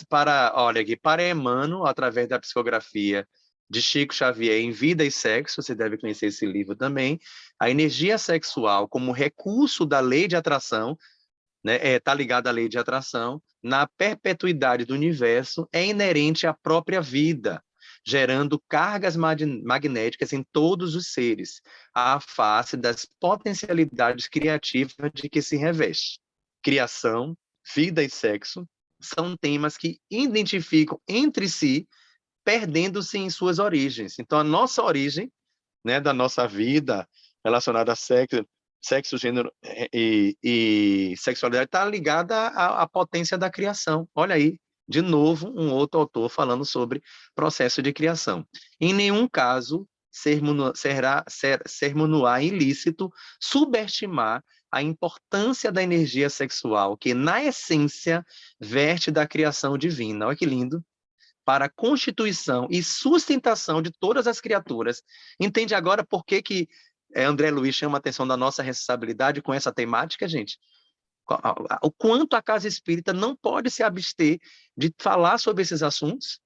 olha aqui, para Emmanuel, através da psicografia de Chico Xavier em Vida e Sexo, você deve conhecer esse livro também, a energia sexual como recurso da lei de atração, né, está ligada à lei de atração, na perpetuidade do universo, é inerente à própria vida, gerando cargas magnéticas em todos os seres, à face das potencialidades criativas de que se reveste. Criação, vida e sexo são temas que identificam entre si, perdendo-se em suas origens. Então, a nossa origem, né, da nossa vida relacionada a sexo, gênero e sexualidade está ligada à potência da criação. Olha aí, de novo, um outro autor falando sobre processo de criação. Em nenhum caso ser-mo-á ilícito subestimar a importância da energia sexual, que, na essência, verte da criação divina. Olha que lindo! Para a constituição e sustentação de todas as criaturas. Entende agora por que André Luiz chama a atenção da nossa responsabilidade com essa temática, gente? O quanto a Casa Espírita não pode se abster de falar sobre esses assuntos?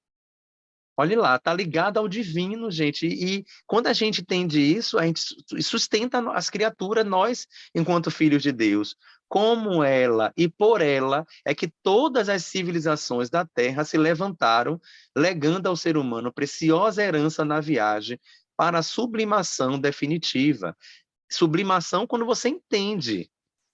Olhe lá, está ligado ao divino, gente. E quando a gente entende isso, a gente sustenta as criaturas, nós, enquanto filhos de Deus. Como ela e por ela é que todas as civilizações da Terra se levantaram, legando ao ser humano preciosa herança na viagem para a sublimação definitiva. Sublimação quando você entende,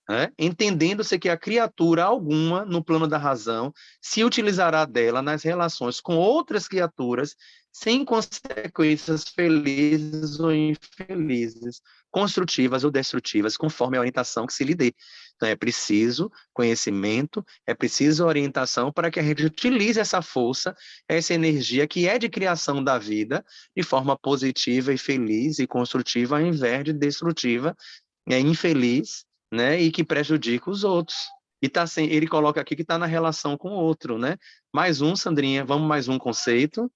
né? Entendendo-se que a criatura alguma, no plano da razão, se utilizará dela nas relações com outras criaturas, sem consequências felizes ou infelizes, construtivas ou destrutivas, conforme a orientação que se lhe dê. Então, é preciso conhecimento, é preciso orientação para que a gente utilize essa força, essa energia que é de criação da vida, de forma positiva e feliz e construtiva, ao invés de destrutiva, infeliz, né, e que prejudica os outros. Ele coloca aqui que está na relação com o outro, né? Mais um, Sandrinha, vamos mais um conceito.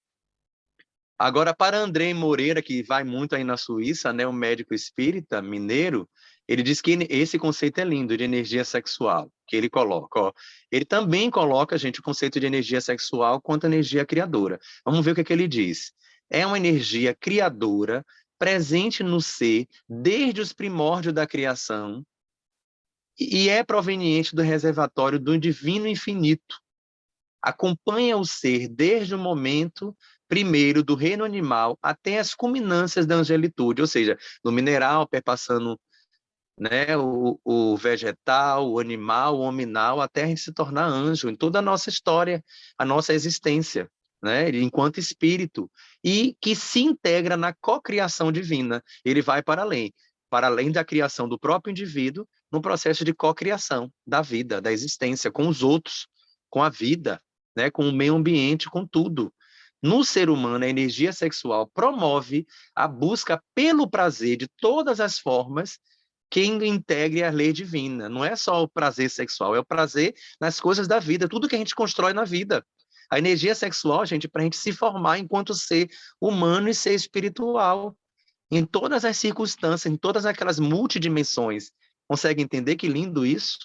Agora, para André Moreira, que vai muito aí na Suíça, né, um médico espírita mineiro, ele diz que esse conceito é lindo, de energia sexual, que ele coloca. Ó. Ele também coloca, gente, o conceito de energia sexual quanto energia criadora. Vamos ver o que ele diz. É uma energia criadora presente no ser desde os primórdios da criação, e é proveniente do reservatório do divino infinito. Acompanha o ser desde o momento primeiro do reino animal até as culminâncias da angelitude, ou seja, no mineral, perpassando, né, o vegetal, o animal, o hominal, até a gente se tornar anjo, em toda a nossa história, a nossa existência, né, enquanto espírito, e que se integra na cocriação divina. Ele vai para além da criação do próprio indivíduo, no processo de cocriação da vida, da existência, com os outros, com a vida, né, com o meio ambiente, com tudo. No ser humano, a energia sexual promove a busca pelo prazer de todas as formas que integre a lei divina. Não é só o prazer sexual, é o prazer nas coisas da vida, tudo que a gente constrói na vida. A energia sexual, gente, para a gente se formar enquanto ser humano e ser espiritual, em todas as circunstâncias, em todas aquelas multidimensões. Consegue entender que lindo isso?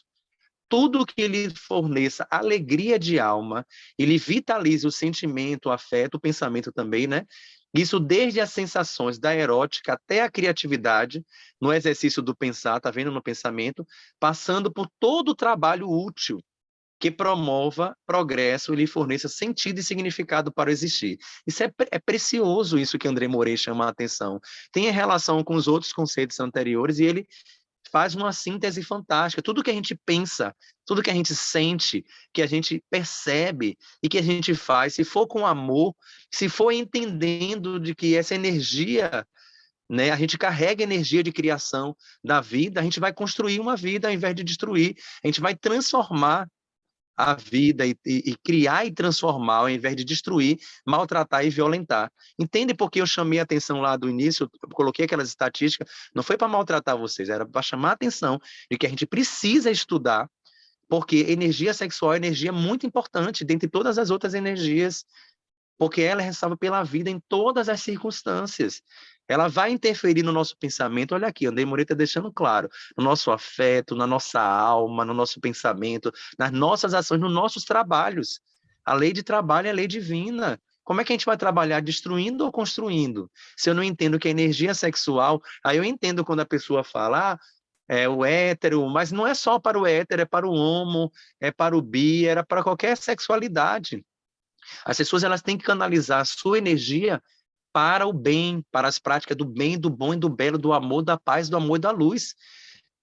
Tudo que lhe forneça alegria de alma, ele vitalize o sentimento, o afeto, o pensamento também, né? Isso desde as sensações da erótica até a criatividade, no exercício do pensar, tá vendo, no pensamento, passando por todo o trabalho útil que promova progresso e lhe forneça sentido e significado para existir. Isso é precioso, isso que André Morey chama a atenção. Tem relação com os outros conceitos anteriores e ele faz uma síntese fantástica. Tudo que a gente pensa, tudo que a gente sente, que a gente percebe e que a gente faz, se for com amor, se for entendendo de que essa energia, né, a gente carrega energia de criação da vida, a gente vai construir uma vida ao invés de destruir, a gente vai transformar a vida e criar e transformar, ao invés de destruir, maltratar e violentar. Entende por que eu chamei a atenção lá do início, eu coloquei aquelas estatísticas, não foi para maltratar vocês, era para chamar a atenção de que a gente precisa estudar, porque energia sexual é energia muito importante, dentre todas as outras energias, porque ela é responsável pela vida em todas as circunstâncias. Ela vai interferir no nosso pensamento. Olha aqui, André Moreira está deixando claro, no nosso afeto, na nossa alma, no nosso pensamento, nas nossas ações, nos nossos trabalhos. A lei de trabalho é a lei divina. Como é que a gente vai trabalhar destruindo ou construindo? Se eu não entendo que a energia sexual, aí eu entendo quando a pessoa fala, é o hétero, mas não é só para o hétero, é para o homo, é para o bi, era para qualquer sexualidade. As pessoas elas têm que canalizar a sua energia para o bem, para as práticas do bem, do bom e do belo, do amor, da paz, do amor e da luz.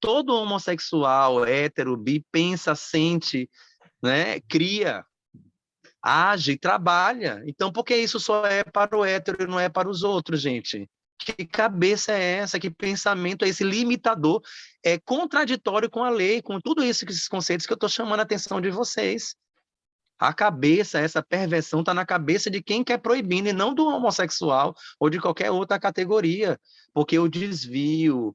Todo homossexual, hétero, bi, pensa, sente, né, cria, age, trabalha. Então, por que isso só é para o hétero e não é para os outros, gente? Que cabeça é essa? Que pensamento é esse limitador? É contraditório com a lei, com tudo isso, esses conceitos que eu estou chamando a atenção de vocês. A cabeça, essa perversão está na cabeça de quem quer proibir, e não do homossexual ou de qualquer outra categoria, porque o desvio,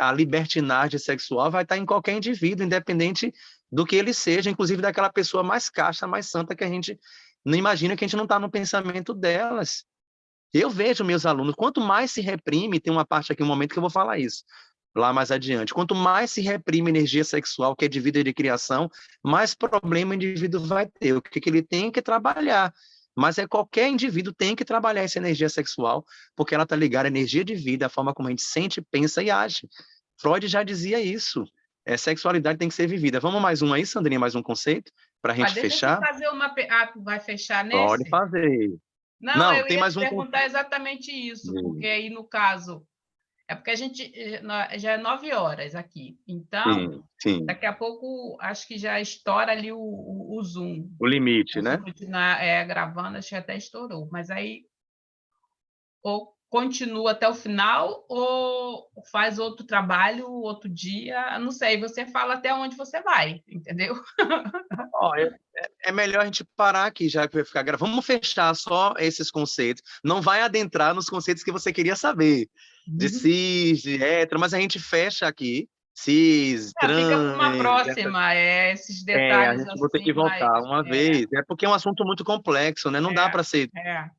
a libertinagem sexual vai estar em qualquer indivíduo, independente do que ele seja, inclusive daquela pessoa mais casta, mais santa, que a gente não imagina, que a gente não está no pensamento delas. Eu vejo meus alunos, quanto mais se reprime, tem uma parte aqui, um momento que eu vou falar isso, lá mais adiante, quanto mais se reprime energia sexual, que é de vida e de criação, mais problema o indivíduo vai ter. O que ele tem que trabalhar. Mas qualquer indivíduo tem que trabalhar essa energia sexual, porque ela está ligada à energia de vida, à forma como a gente sente, pensa e age. Freud já dizia isso. Sexualidade tem que ser vivida. Vamos mais um aí, Sandrinha, mais um conceito, para a gente Deixa eu te fechar? fazer uma. Tu vai fechar Pode nesse? fazer. Não, Não, eu tem ia te mais um perguntar conceito. exatamente isso, porque aí, no caso, é porque a gente já é 9 horas aqui, então Sim, sim. daqui a pouco acho que já estoura ali o Zoom. O limite, Se né? continuar gravando, acho que até estourou, mas aí ou continua até o final ou faz outro trabalho outro dia, não sei, você fala até onde você vai, entendeu? Ó, é melhor a gente parar aqui, já que vai ficar gravando. Vamos fechar só esses conceitos. Não vai adentrar nos conceitos que você queria saber, de cis, de hétero, mas a gente fecha aqui. Cis, Fica para uma trans, próxima, esses a detalhes gente vai ter que assim, mas voltar uma vez. É porque é um assunto muito complexo, né? Não dá é, para ser.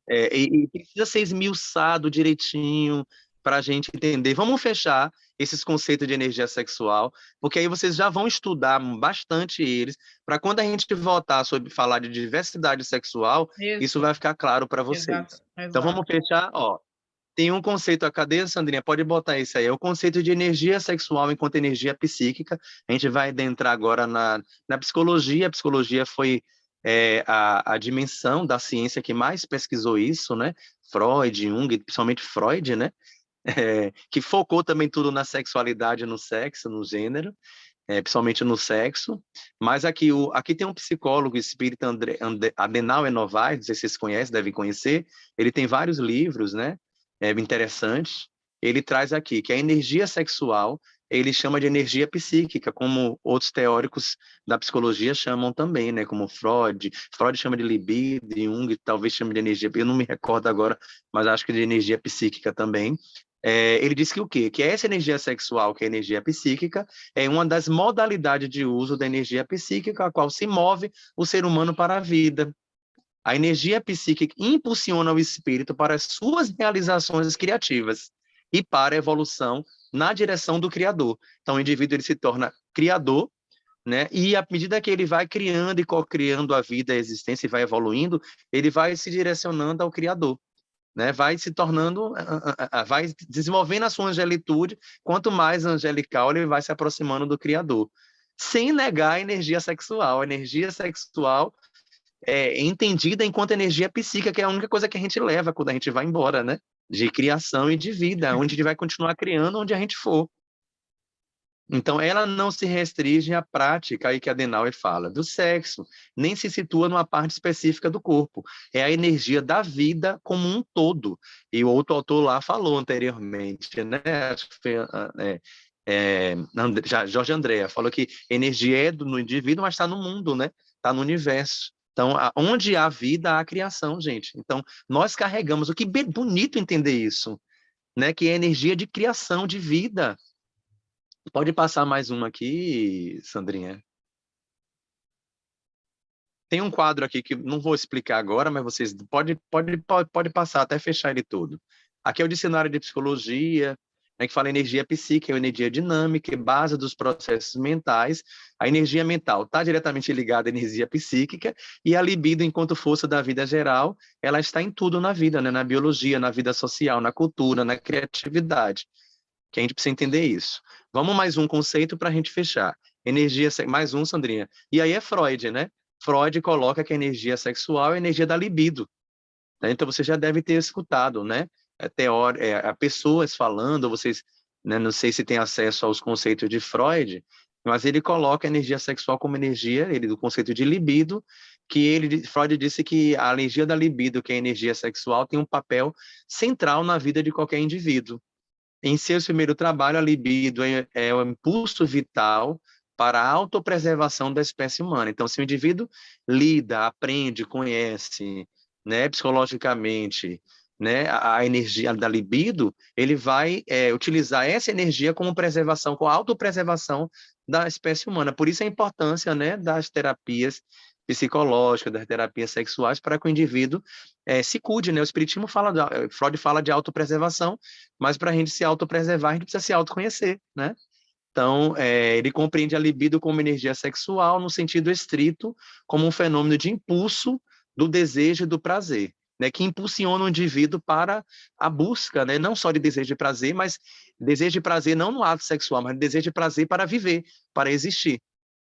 é. E precisa ser esmiuçado direitinho para a gente entender. Vamos fechar esses conceitos de energia sexual, porque aí vocês já vão estudar bastante eles, para quando a gente voltar sobre falar de diversidade sexual, isso Isso, vai ficar claro para exato, vocês. Então vamos exato. fechar, ó. Tem um conceito, cadê, Sandrinha? Pode botar isso aí. É o conceito de energia sexual enquanto energia psíquica. A gente vai adentrar agora na psicologia. A psicologia foi a dimensão da ciência que mais pesquisou isso, né? Freud, Jung, principalmente Freud, né? Que focou também tudo na sexualidade, no sexo, no gênero, principalmente no sexo. Mas aqui tem um psicólogo espírita, Adenauer Novaes, não sei se vocês conhecem, devem conhecer. Ele tem vários livros, né? Interessantes. Ele traz aqui que a energia sexual ele chama de energia psíquica, como outros teóricos da psicologia chamam também, né? Como Freud. Freud chama de libido, Jung talvez chame de energia, eu não me recordo agora, mas acho que de energia psíquica também. Ele diz que o quê? Que essa energia sexual, que é a energia psíquica, é uma das modalidades de uso da energia psíquica, a qual se move o ser humano para a vida. A energia psíquica impulsiona o espírito para as suas realizações criativas e para a evolução na direção do Criador. Então, o indivíduo ele se torna criador, né? E à medida que ele vai criando e co-criando a vida, a existência e vai evoluindo, ele vai se direcionando ao Criador, né? Vai se tornando, vai desenvolvendo a sua angelitude. Quanto mais angelical, ele vai se aproximando do Criador, sem negar a energia sexual. A energia sexual entendida enquanto energia psíquica, que é a única coisa que a gente leva quando a gente vai embora, né? De criação e de vida, onde a gente vai continuar criando onde a gente for. Então, ela não se restringe à prática, aí que a Adenauer fala, do sexo, nem se situa numa parte específica do corpo. É a energia da vida como um todo. E o outro autor lá falou anteriormente, né? Acho que foi, Jorge Andréa, falou que energia é no indivíduo, mas está no mundo, né? Está no universo. Então, onde há vida, há criação, gente. Então, nós carregamos, o que bonito entender isso, né? Que é energia de criação, de vida. Pode passar mais uma aqui, Sandrinha. Tem um quadro aqui que não vou explicar agora, mas vocês pode passar até fechar ele todo. Aqui é o dicionário de psicologia, né, que fala energia psíquica, é uma energia dinâmica, base dos processos mentais. A energia mental está diretamente ligada à energia psíquica e a libido, enquanto força da vida geral, ela está em tudo na vida, né? Na biologia, na vida social, na cultura, na criatividade. Que a gente precisa entender isso. Vamos mais um conceito para a gente fechar. Energia, mais um, Sandrinha. E aí é Freud, né? Freud coloca que a energia sexual é a energia da libido. Né? Então você já deve ter escutado, né? Pessoas falando, vocês, né, não sei se tem acesso aos conceitos de Freud, mas ele coloca a energia sexual como energia, do conceito de libido, Freud disse que a energia da libido, que é a energia sexual, tem um papel central na vida de qualquer indivíduo. Em seu primeiro trabalho, a libido é o impulso vital para a autopreservação da espécie humana. Então, se o indivíduo lida, aprende, conhece, né, psicologicamente, né, a energia da libido, ele vai utilizar essa energia como preservação, com a autopreservação da espécie humana. Por isso a importância, né, das terapias psicológicas, das terapias sexuais, para que o indivíduo se cuide, né? O espiritismo Freud fala de autopreservação, mas para a gente se autopreservar, a gente precisa se autoconhecer, né? Então, ele compreende a libido como energia sexual no sentido estrito, como um fenômeno de impulso do desejo e do prazer, né? Que impulsiona o indivíduo para a busca, né? Não só de desejo de prazer, mas desejo de prazer não no ato sexual, mas desejo de prazer para viver, para existir,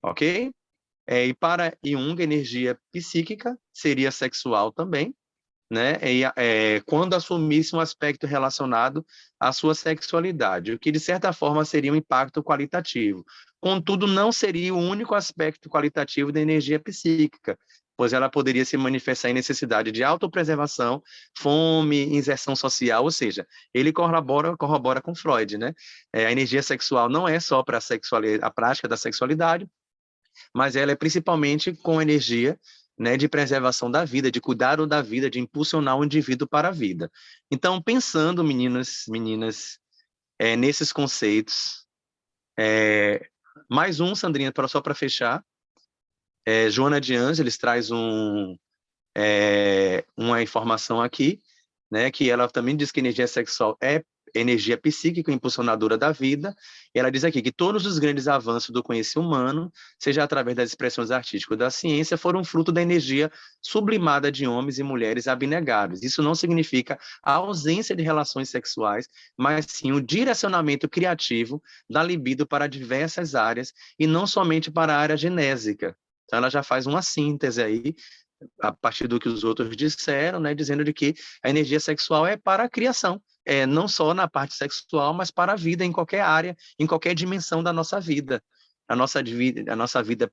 ok? E para Jung, energia psíquica seria sexual também, né? Quando assumisse um aspecto relacionado à sua sexualidade, o que de certa forma seria um impacto qualitativo. Contudo, não seria o único aspecto qualitativo da energia psíquica, pois ela poderia se manifestar em necessidade de autopreservação, fome, inserção social, ou seja, ele corrobora com Freud, né? A energia sexual não é só para a prática da sexualidade, mas ela é principalmente com energia, né, de preservação da vida, de cuidado da vida, de impulsionar o indivíduo para a vida. Então, pensando, meninas, nesses conceitos, mais um, Sandrinha, só para fechar, Joana de Ângeles traz uma informação aqui, né, que ela também diz que energia sexual energia psíquica impulsionadora da vida. E ela diz aqui que todos os grandes avanços do conhecimento humano, seja através das expressões artísticas ou da ciência, foram fruto da energia sublimada de homens e mulheres abnegados. Isso não significa a ausência de relações sexuais, mas sim o direcionamento criativo da libido para diversas áreas e não somente para a área genésica. Então, ela já faz uma síntese aí, a partir do que os outros disseram, né, dizendo de que a energia sexual é para a criação, não só na parte sexual, mas para a vida em qualquer área, em qualquer dimensão da nossa vida. A nossa vida,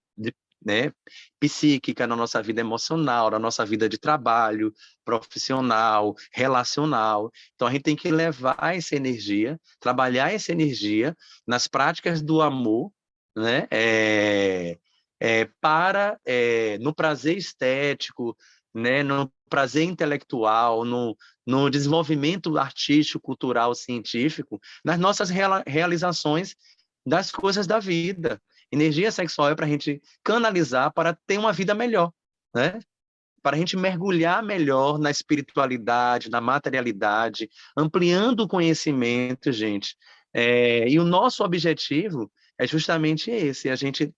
né, psíquica, na nossa vida emocional, na nossa vida de trabalho, profissional, relacional. Então, a gente tem que levar essa energia, trabalhar essa energia nas práticas do amor, né, no prazer estético, né, no prazer intelectual, no desenvolvimento artístico, cultural, científico, nas nossas realizações das coisas da vida. Energia sexual é para a gente canalizar para ter uma vida melhor, né? Para a gente mergulhar melhor na espiritualidade, na materialidade, ampliando o conhecimento, gente. E o nosso objetivo é justamente esse, a gente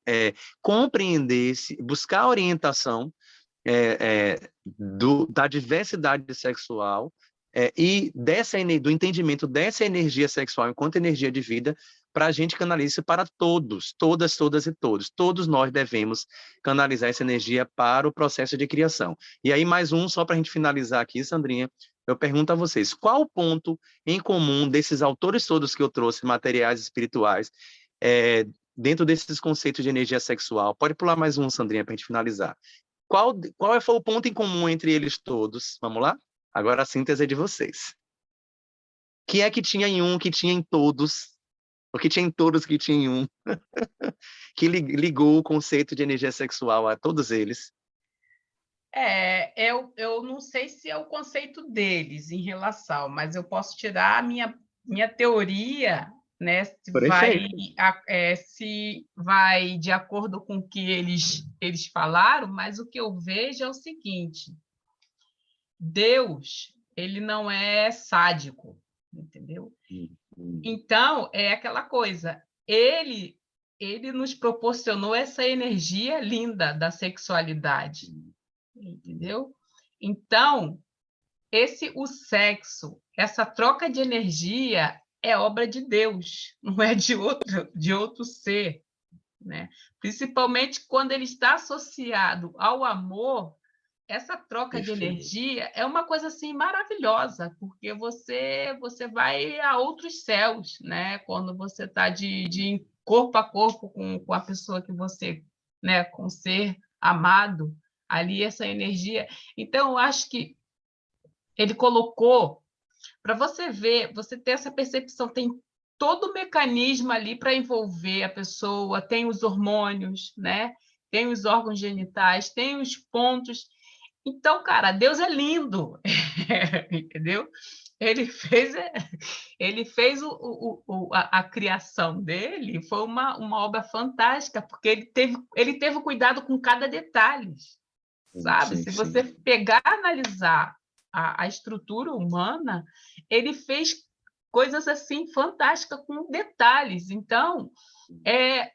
compreender, buscar orientação da diversidade sexual e do entendimento dessa energia sexual enquanto energia de vida, para a gente canalizar isso para todos, todas e todos. Todos nós devemos canalizar essa energia para o processo de criação. E aí, mais um, só para a gente finalizar aqui, Sandrinha, eu pergunto a vocês, qual o ponto em comum desses autores todos que eu trouxe, materiais espirituais, dentro desses conceitos de energia sexual? Pode pular mais um, Sandrinha, para a gente finalizar. Qual foi o ponto em comum entre eles todos? Vamos lá? Agora a síntese é de vocês. O que é que tinha em um, que tinha em todos? O que tinha em todos, que tinha em um? Que ligou o conceito de energia sexual a todos eles? Eu não sei se é o conceito deles em relação, mas eu posso tirar a minha teoria, né, Perfeito. se vai de acordo com o que eles falaram, mas o que eu vejo é o seguinte: Deus, ele não é sádico, entendeu? Então, é aquela coisa, ele nos proporcionou essa energia linda da sexualidade, entendeu? Então, o sexo, essa troca de energia é obra de Deus, não é de outro ser, né? Principalmente quando ele está associado ao amor, essa troca de Perfeito. energia é uma coisa assim maravilhosa, porque você vai a outros céus, né? Quando você está de corpo a corpo com a pessoa que você, né, com o ser amado, ali essa energia. Então, eu acho que ele colocou para você ver, você ter essa percepção, tem todo o mecanismo ali para envolver a pessoa, tem os hormônios, né? Tem os órgãos genitais, tem os pontos. Então, cara, Deus é lindo, entendeu? Ele fez a criação dele, foi uma obra fantástica, porque ele teve cuidado com cada detalhe, sabe? Sim, Se sim. você pegar e analisar a estrutura humana, ele fez coisas assim fantásticas com detalhes. Então,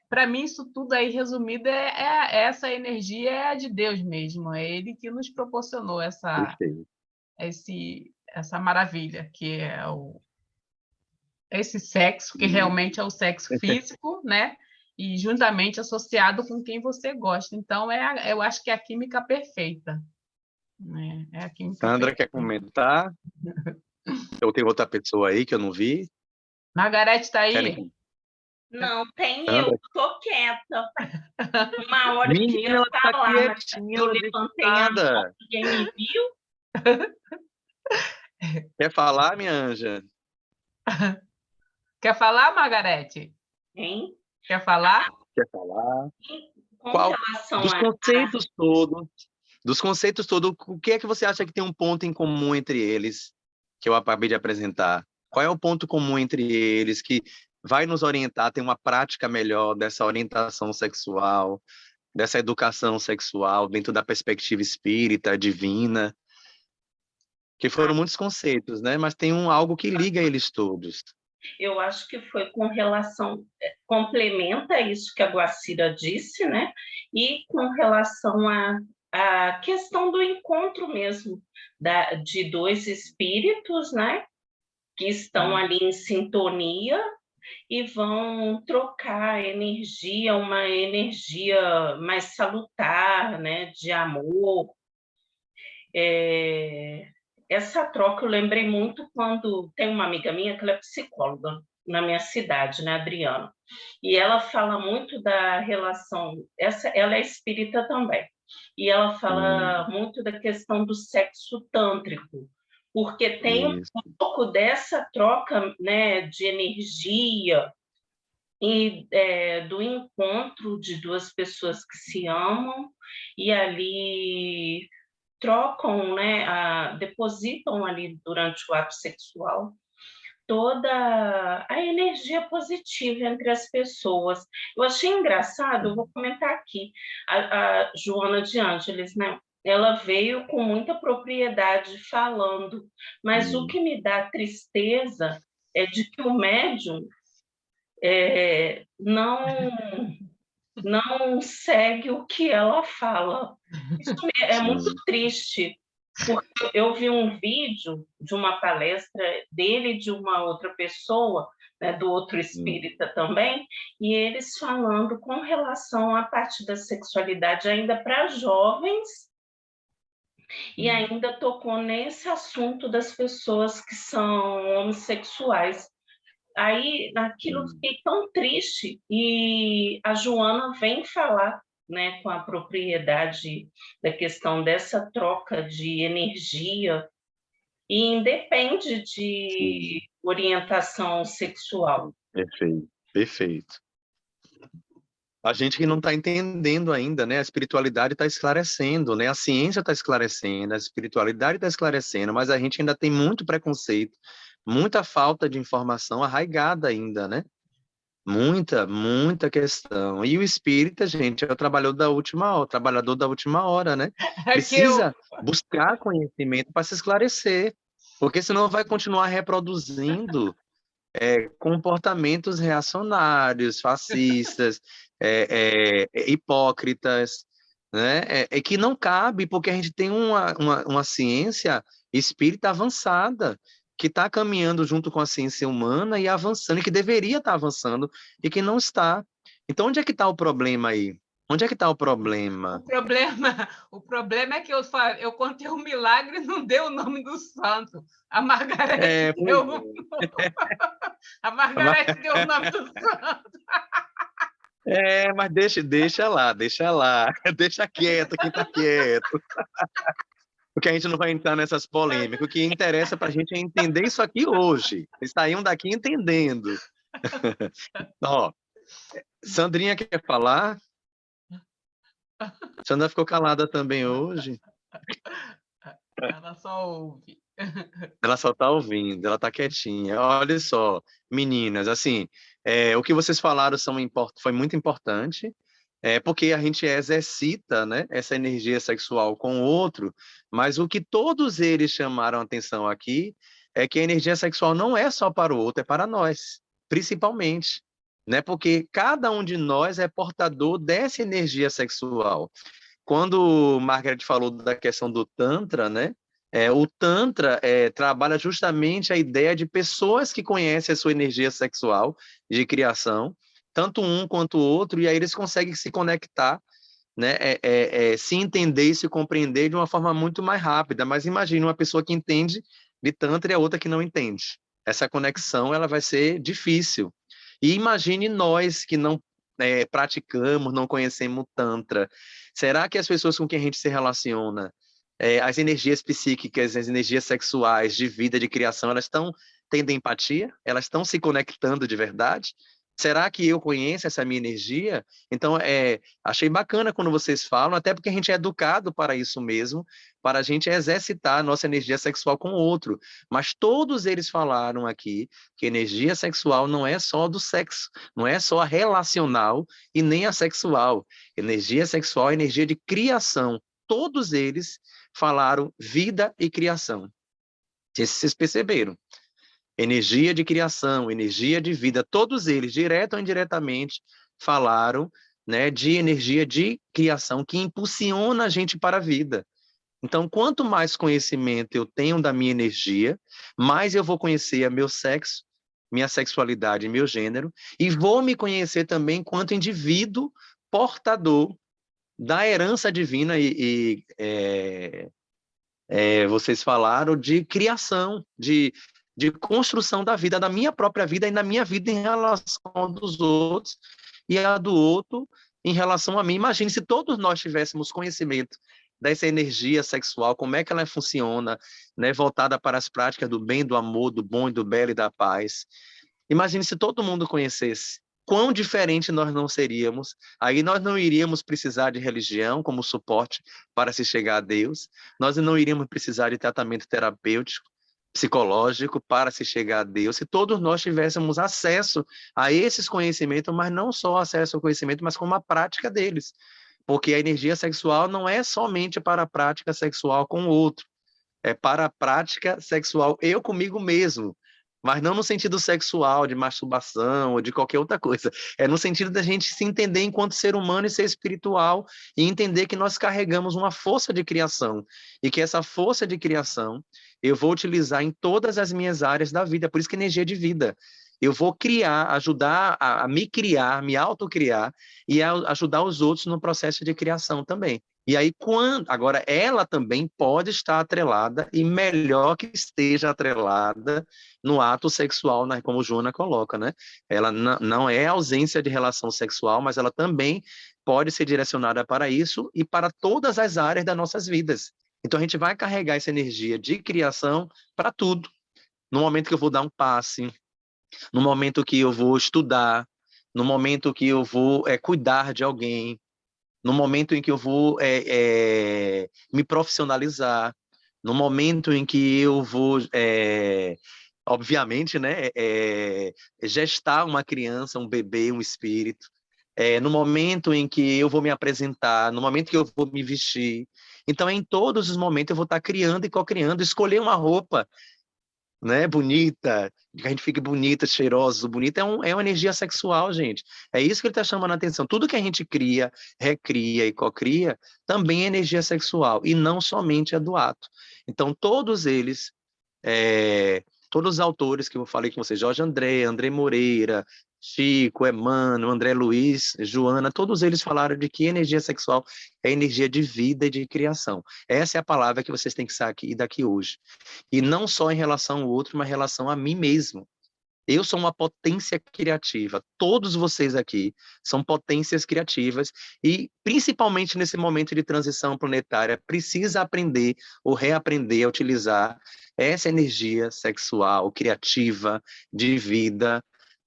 para mim, isso tudo aí resumido essa energia é de Deus mesmo, é Ele que nos proporcionou essa maravilha, que é esse sexo, que realmente é o sexo físico, né? E juntamente associado com quem você gosta. Então, eu acho que é a química perfeita. Né? É a química Sandra quer perfeita. comentar? Eu tenho outra pessoa aí que eu não vi. Margarete está aí? Querem? Não, tem Sandra? eu, tô quieta. Uma hora que Menina, eu ela tá falar, quietinha, eu ela disse levantei a mão, nada. ninguém me viu. Quer falar, minha anja? Quer falar, Margarete? Hein? Quer falar? Quer falar? Com Qual relação dos conceitos todos, o que é que você acha que tem um ponto em comum entre eles, que eu acabei de apresentar? Qual é o ponto comum entre eles que vai nos orientar a ter uma prática melhor dessa orientação sexual, dessa educação sexual dentro da perspectiva espírita, divina? Que foram muitos conceitos, né? Mas tem algo que liga eles todos. Eu acho que foi com relação, complementa isso que a Guacira disse, né? E com relação à questão do encontro mesmo de dois espíritos, né? Que estão ali em sintonia e vão trocar energia, uma energia mais salutar, né? De amor. Essa troca eu lembrei muito quando tem uma amiga minha que ela é psicóloga na minha cidade, né, Adriana, e ela fala muito da relação, ela é espírita também, e ela fala muito da questão do sexo tântrico, porque tem um pouco dessa troca, né, de energia e do encontro de duas pessoas que se amam e ali trocam, né, depositam ali durante o ato sexual toda a energia positiva entre as pessoas. Eu achei engraçado, eu vou comentar aqui, a Joana de Ângeles, né? Ela veio com muita propriedade falando, mas o que me dá tristeza é de que o médium não segue o que ela fala. Isso é muito triste, porque eu vi um vídeo de uma palestra dele e de uma outra pessoa, né, do outro espírita também, e eles falando com relação à parte da sexualidade ainda para jovens, e ainda tocou nesse assunto das pessoas que são homossexuais. Aí, naquilo, fiquei tão triste, e a Joana vem falar, né, com a propriedade da questão dessa troca de energia, e independe de orientação sexual. Perfeito, perfeito. A gente que não está entendendo ainda, né? A espiritualidade está esclarecendo, né? A ciência está esclarecendo, a espiritualidade está esclarecendo, mas a gente ainda tem muito preconceito, muita falta de informação arraigada ainda, né? Muita questão. E o espírita, gente, é o trabalhador da última hora, né? Precisa buscar conhecimento para se esclarecer, porque senão vai continuar reproduzindo comportamentos reacionários, fascistas, hipócritas, né? Que não cabe, porque a gente tem uma ciência espírita avançada, que está caminhando junto com a ciência humana e avançando, e que deveria estar avançando, e que não está. Então, onde é que está o problema aí? Onde é que está o problema? O problema é que eu contei um milagre e não deu o nome do santo. A Margarete deu. A Margarete deu o nome do santo. Mas deixa lá. Deixa quieto, quem está quieto. Porque a gente não vai entrar nessas polêmicas. O que interessa para a gente é entender isso aqui hoje. Vocês saíram daqui entendendo. Ó, Sandrinha quer falar? Sandra ficou calada também hoje. Ela só ouve. Ela só está ouvindo, ela está quietinha. Olha só, meninas, assim, o que vocês falaram foi muito importante, porque a gente exercita, né, essa energia sexual com o outro, mas o que todos eles chamaram a atenção aqui é que a energia sexual não é só para o outro, é para nós, principalmente, né, porque cada um de nós é portador dessa energia sexual. Quando Margaret falou da questão do Tantra, né, o Tantra trabalha justamente a ideia de pessoas que conhecem a sua energia sexual de criação, tanto um quanto o outro, e aí eles conseguem se conectar, né, se entender e se compreender de uma forma muito mais rápida. Mas imagine uma pessoa que entende de Tantra e a outra que não entende. Essa conexão ela vai ser difícil. E imagine nós que não praticamos, não conhecemos Tantra. Será que as pessoas com quem a gente se relaciona, as energias psíquicas, as energias sexuais, de vida, de criação, elas estão tendo empatia? Elas estão se conectando de verdade? Será que eu conheço essa minha energia? Então, achei bacana quando vocês falam, até porque a gente é educado para isso mesmo, para a gente exercitar a nossa energia sexual com o outro. Mas todos eles falaram aqui que energia sexual não é só do sexo, não é só a relacional e nem a sexual. Energia sexual é energia de criação. Todos eles falaram vida e criação. Vocês perceberam? Energia de criação, energia de vida, todos eles, direto ou indiretamente, falaram, né, de energia de criação que impulsiona a gente para a vida. Então, quanto mais conhecimento eu tenho da minha energia, mais eu vou conhecer meu sexo, minha sexualidade, meu gênero, e vou me conhecer também enquanto indivíduo portador da herança divina vocês falaram de criação, de construção da vida, da minha própria vida e da minha vida em relação dos outros e a do outro em relação a mim. Imagine se todos nós tivéssemos conhecimento dessa energia sexual, como é que ela funciona, né, voltada para as práticas do bem, do amor, do bom e do belo e da paz. Imagine se todo mundo conhecesse. Quão diferente nós não seríamos. Aí nós não iríamos precisar de religião como suporte para se chegar a Deus. Nós não iríamos precisar de tratamento terapêutico, psicológico para se chegar a Deus. Se todos nós tivéssemos acesso a esses conhecimentos, mas não só acesso ao conhecimento, mas como a prática deles. Porque a energia sexual não é somente para a prática sexual com o outro. É para a prática sexual eu comigo mesmo. Mas não no sentido sexual, de masturbação ou de qualquer outra coisa. É no sentido da gente se entender enquanto ser humano e ser espiritual e entender que nós carregamos uma força de criação e que essa força de criação eu vou utilizar em todas as minhas áreas da vida. Por isso que energia de vida. Eu vou criar, ajudar a me criar, me autocriar e ajudar os outros no processo de criação também. E aí, agora, ela também pode estar atrelada, e melhor que esteja atrelada no ato sexual, né, como Joana coloca, né? Ela não é ausência de relação sexual, mas ela também pode ser direcionada para isso e para todas as áreas das nossas vidas. Então, a gente vai carregar essa energia de criação para tudo. No momento que eu vou dar um passe, no momento que eu vou estudar, no momento que eu vou cuidar de alguém, no momento em que eu vou me profissionalizar, no momento em que eu vou, obviamente, né, gestar uma criança, um bebê, um espírito, no momento em que eu vou me apresentar, no momento que eu vou me vestir. Então, em todos os momentos, eu vou estar criando e co-criando, escolher uma roupa, né, bonita, que a gente fique bonita, cheirosa, bonita, é uma energia sexual, gente. É isso que ele está chamando a atenção. Tudo que a gente cria, recria e cocria, também é energia sexual, e não somente a do ato. Então, todos eles, todos os autores que eu falei com vocês, Jorge André, André Moreira, Chico, Emmanuel, André Luiz, Joana, todos eles falaram de que energia sexual é energia de vida e de criação. Essa é a palavra que vocês têm que sair daqui hoje. E não só em relação ao outro, mas em relação a mim mesmo. Eu sou uma potência criativa. Todos vocês aqui são potências criativas e, principalmente nesse momento de transição planetária, precisa aprender ou reaprender a utilizar essa energia sexual, criativa, de vida,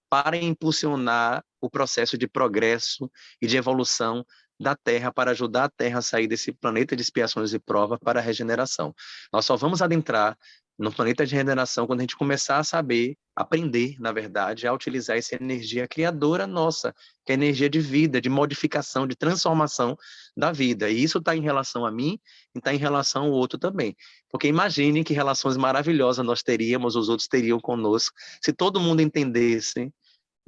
para impulsionar o processo de progresso e de evolução da Terra, para ajudar a Terra a sair desse planeta de expiações e provas para a regeneração. Nós só vamos adentrar no planeta de regeneração quando a gente começar a saber, aprender, na verdade, a utilizar essa energia criadora nossa, que é energia de vida, de modificação, de transformação da vida. E isso está em relação a mim e está em relação ao outro também. Porque imagine que relações maravilhosas nós teríamos, os outros teriam conosco, se todo mundo entendesse,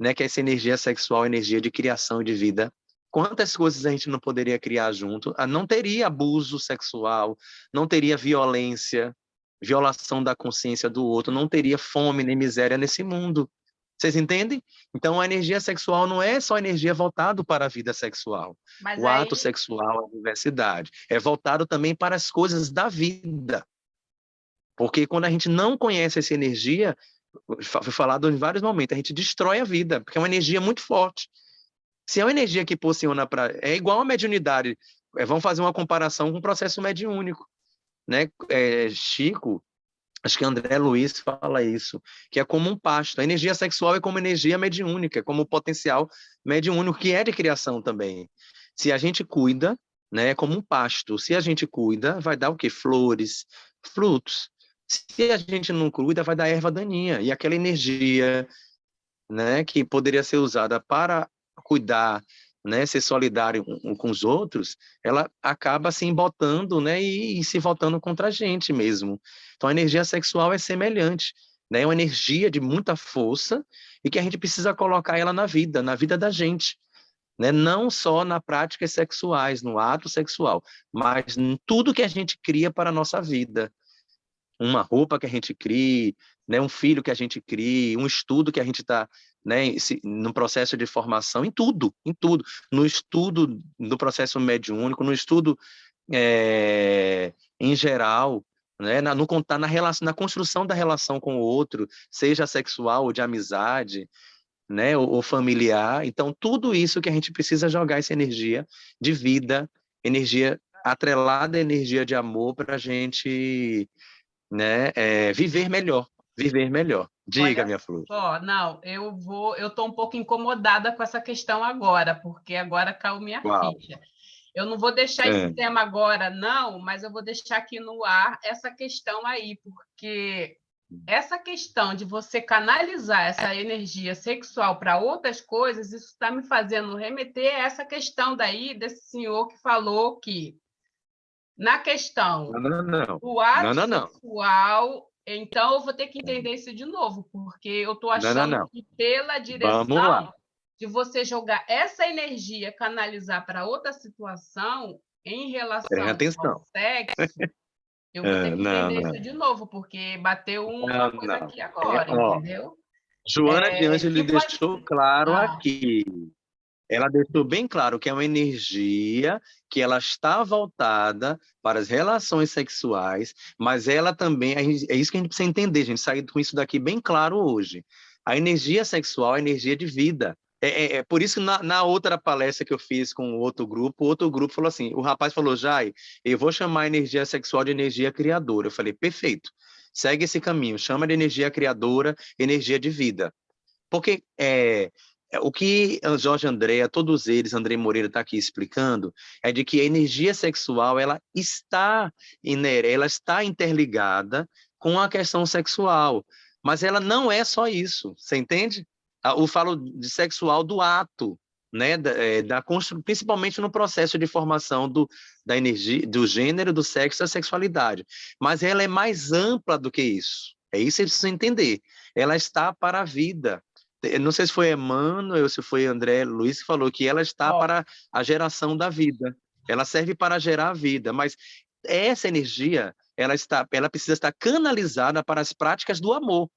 né, que essa energia sexual é energia de criação e de vida. Quantas coisas a gente não poderia criar junto? Não teria abuso sexual, não teria violência, violação da consciência do outro, não teria fome nem miséria nesse mundo. Vocês entendem? Então, a energia sexual não é só energia voltada para a vida sexual. Mas o ato sexual, a diversidade, é voltado também para as coisas da vida. Porque quando a gente não conhece essa energia, foi falado em vários momentos, a gente destrói a vida, porque é uma energia muito forte. Se é uma energia que posiciona para... É igual a mediunidade. Vamos fazer uma comparação com o processo mediúnico, né? Chico, acho que André Luiz fala isso, que é como um pasto. A energia sexual é como energia mediúnica, como potencial mediúnico, que é de criação também. Se a gente cuida, né, é como um pasto. Se a gente cuida, vai dar o quê? Flores, frutos. Se a gente não cuida, vai dar erva daninha. E aquela energia, né, que poderia ser usada para cuidar, né, ser solidário com os outros, ela acaba se embotando, né, e se voltando contra a gente mesmo. Então, a energia sexual é semelhante, né, é uma energia de muita força e que a gente precisa colocar ela na vida da gente, né, não só nas práticas sexuais, no ato sexual, mas em tudo que a gente cria para a nossa vida. Uma roupa que a gente crie, né, um filho que a gente crie, um estudo que a gente está, né, no processo de formação, em tudo, no estudo do processo mediúnico, no estudo em geral, né, na relação, na construção da relação com o outro, seja sexual ou de amizade, né, ou familiar. Então, tudo isso que a gente precisa jogar essa energia de vida, energia atrelada à energia de amor para a gente, né, viver melhor, viver melhor. Diga, Olha minha flor. só, não, eu estou um pouco incomodada com essa questão agora, porque agora caiu minha Uau. ficha. Eu não vou deixar esse tema agora, não, mas eu vou deixar aqui no ar essa questão aí, porque essa questão de você canalizar essa energia sexual para outras coisas, isso está me fazendo remeter a essa questão daí desse senhor que falou que na questão Não. do ato Não. sexual, então eu vou ter que entender isso de novo, porque eu estou achando Não. que pela Vamos lá. direção de você jogar essa energia, canalizar para outra situação em Presta relação ao atenção. sexo, eu vou ter que entender Não. isso de novo, porque bateu uma coisa Não. aqui agora, Ó, entendeu? Joana de Ângelo Que pode deixou ser. claro aqui. Ela deixou bem claro que é uma energia que ela está voltada para as relações sexuais, mas ela também, é isso que a gente precisa entender, a gente sair com isso daqui bem claro hoje. A energia sexual é energia de vida. É por isso que na outra palestra que eu fiz com o outro grupo falou assim, o rapaz falou, Jai, eu vou chamar a energia sexual de energia criadora. Eu falei, perfeito, segue esse caminho, chama de energia criadora, energia de vida. Porque o que a Jorge Andréa, todos eles, André Moreira está aqui explicando, é de que a energia sexual ela está interligada com a questão sexual, mas ela não é só isso, você entende? Eu falo de sexual do ato, né, principalmente no processo de formação da energia, do gênero, do sexo e da sexualidade, mas ela é mais ampla do que isso. É isso que você precisa entender. Ela está para a vida. Não sei se foi Emmanuel ou se foi André Luiz que falou que ela está para a geração da vida. Ela serve para gerar a vida, mas essa energia, ela precisa estar canalizada para as práticas do amor.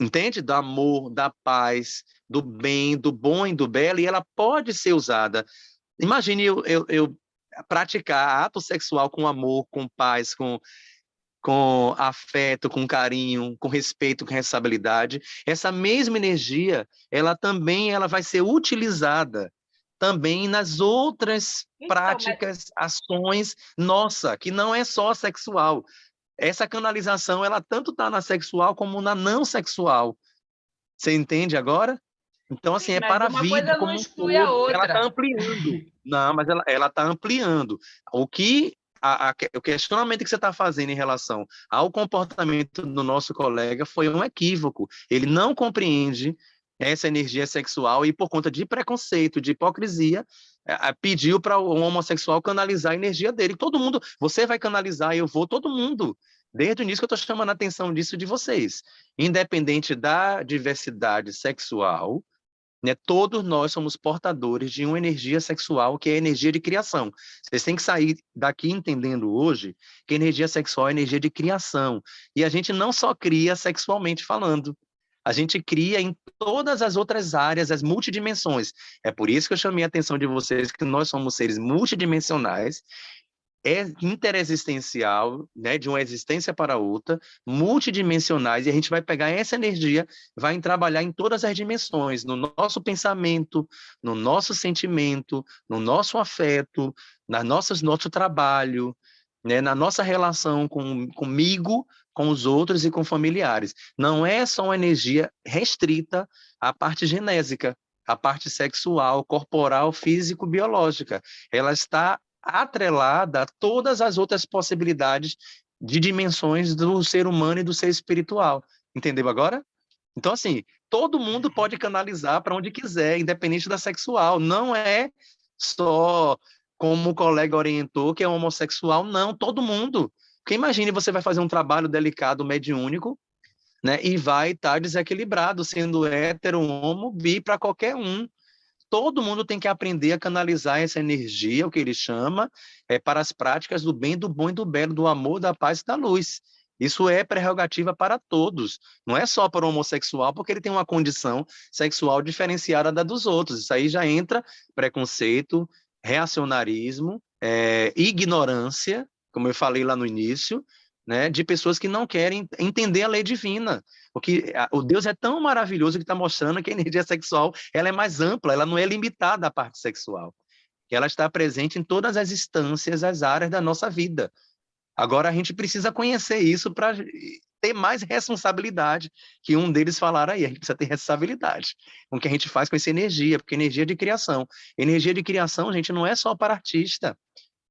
Entende? Do amor, da paz, do bem, do bom e do belo, e ela pode ser usada. Imagine eu praticar ato sexual com amor, com paz, com afeto, com carinho, com respeito, com responsabilidade. Essa mesma energia, ela vai ser utilizada também nas outras práticas, ações, que não é só sexual. Essa canalização, ela tanto está na sexual como na não sexual. Você entende agora? Então, assim, é para a uma vida coisa não como um exclui a todo. Ela está outra. ampliando. Não, mas ela está ampliando. O questionamento que você está fazendo em relação ao comportamento do nosso colega foi um equívoco. Ele não compreende essa energia sexual e, por conta de preconceito, de hipocrisia, pediu para o homossexual canalizar a energia dele. Todo mundo, você vai canalizar, eu vou, todo mundo. Desde o início que eu estou chamando a atenção disso de vocês. Independente da diversidade sexual, né, todos nós somos portadores de uma energia sexual que é a energia de criação. Vocês têm que sair daqui entendendo hoje que energia sexual é energia de criação. E a gente não só cria sexualmente falando, a gente cria em todas as outras áreas, as multidimensões. É por isso que eu chamei a atenção de vocês que nós somos seres multidimensionais, interexistencial, né, de uma existência para outra, multidimensionais, e a gente vai pegar essa energia, vai trabalhar em todas as dimensões, no nosso pensamento, no nosso sentimento, no nosso afeto, nosso trabalho, né, na nossa relação comigo, com os outros e com familiares. Não é só uma energia restrita à parte genésica, à parte sexual, corporal, físico, biológica. Ela está atrelada a todas as outras possibilidades de dimensões do ser humano e do ser espiritual. Entendeu agora? Então, assim, todo mundo pode canalizar para onde quiser, independente da sexual. Não é só como o colega orientou, que é homossexual, não, todo mundo. Porque imagine, você vai fazer um trabalho delicado, mediúnico, né, e vai estar desequilibrado, sendo hétero, homo, bi para qualquer um. Todo mundo tem que aprender a canalizar essa energia, o que ele chama, para as práticas do bem, do bom e do belo, do amor, da paz e da luz. Isso é prerrogativa para todos. Não é só para o homossexual, porque ele tem uma condição sexual diferenciada da dos outros. Isso aí já entra preconceito, reacionarismo, ignorância, como eu falei lá no início, né, de pessoas que não querem entender a lei divina. Porque o Deus é tão maravilhoso que está mostrando que a energia sexual ela é mais ampla, ela não é limitada à parte sexual. Que ela está presente em todas as instâncias, as áreas da nossa vida. Agora, a gente precisa conhecer isso para ter mais responsabilidade, que um deles falaram aí, a gente precisa ter responsabilidade com o que a gente faz com essa energia, porque energia de criação. Energia de criação, gente, não é só para artista.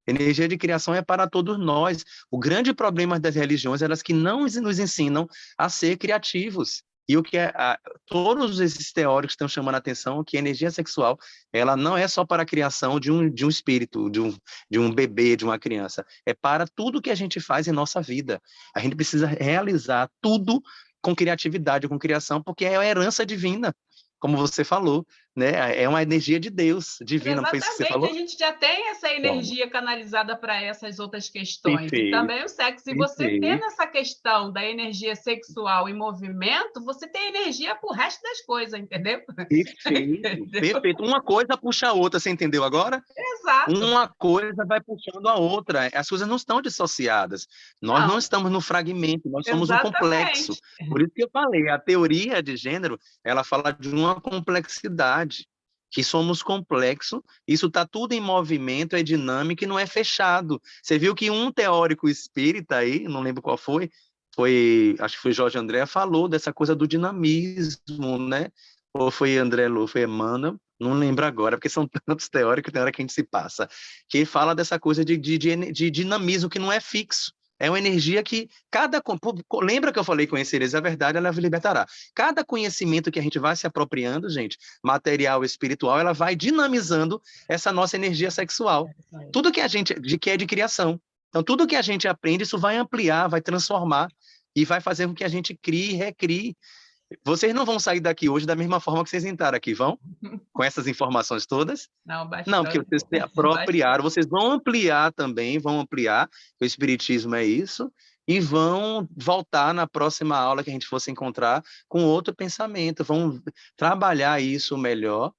Energia de criação é para todos nós. O grande problema das religiões é elas que não nos ensinam a ser criativos. E o que todos esses teóricos estão chamando a atenção é que a energia sexual ela não é só para a criação de um espírito, de um bebê, de uma criança. É para tudo que a gente faz em nossa vida. A gente precisa realizar tudo com criatividade, com criação, porque é a herança divina, como você falou, né? É uma energia de Deus, divina, não foi isso que você Exatamente, a falou? gente já tem essa Toma. energia canalizada para essas outras questões, e Perfeito, também o sexo. E você tendo perfeito, essa questão da energia sexual em movimento, você tem energia para o resto das coisas, entendeu? perfeito, Entendeu? perfeito. Uma coisa puxa a outra, você entendeu agora? Exato. Uma coisa vai puxando a outra. As coisas não estão dissociadas. Nós não Não, estamos no fragmento, nós somos um complexo. exatamente. Por isso que eu falei, a teoria de gênero, ela fala de uma complexidade, que somos complexo, isso está tudo em movimento, é dinâmico e não é fechado. Você viu que um teórico espírita aí, não lembro qual acho que foi Jorge André, falou dessa coisa do dinamismo, né? Ou foi André Lu, foi Emmanuel, não lembro agora, porque são tantos teóricos, tem hora que a gente se passa, que fala dessa coisa de dinamismo que não é fixo. É uma energia que lembra que eu falei conhecereis a verdade, ela vos libertará. Cada conhecimento que a gente vai se apropriando, gente, material, espiritual, ela vai dinamizando essa nossa energia sexual. Tudo que a gente que é de criação. Então, tudo que a gente aprende, isso vai ampliar, vai transformar e vai fazer com que a gente crie e recrie. Vocês não vão sair daqui hoje da mesma forma que vocês entraram aqui, vão? Com essas informações todas? Não, Não, porque bastante, vocês se apropriaram, bastante. vocês vão ampliar também, vão ampliar, o Espiritismo é isso, e vão voltar na próxima aula que a gente fosse encontrar com outro pensamento, vão trabalhar isso melhor,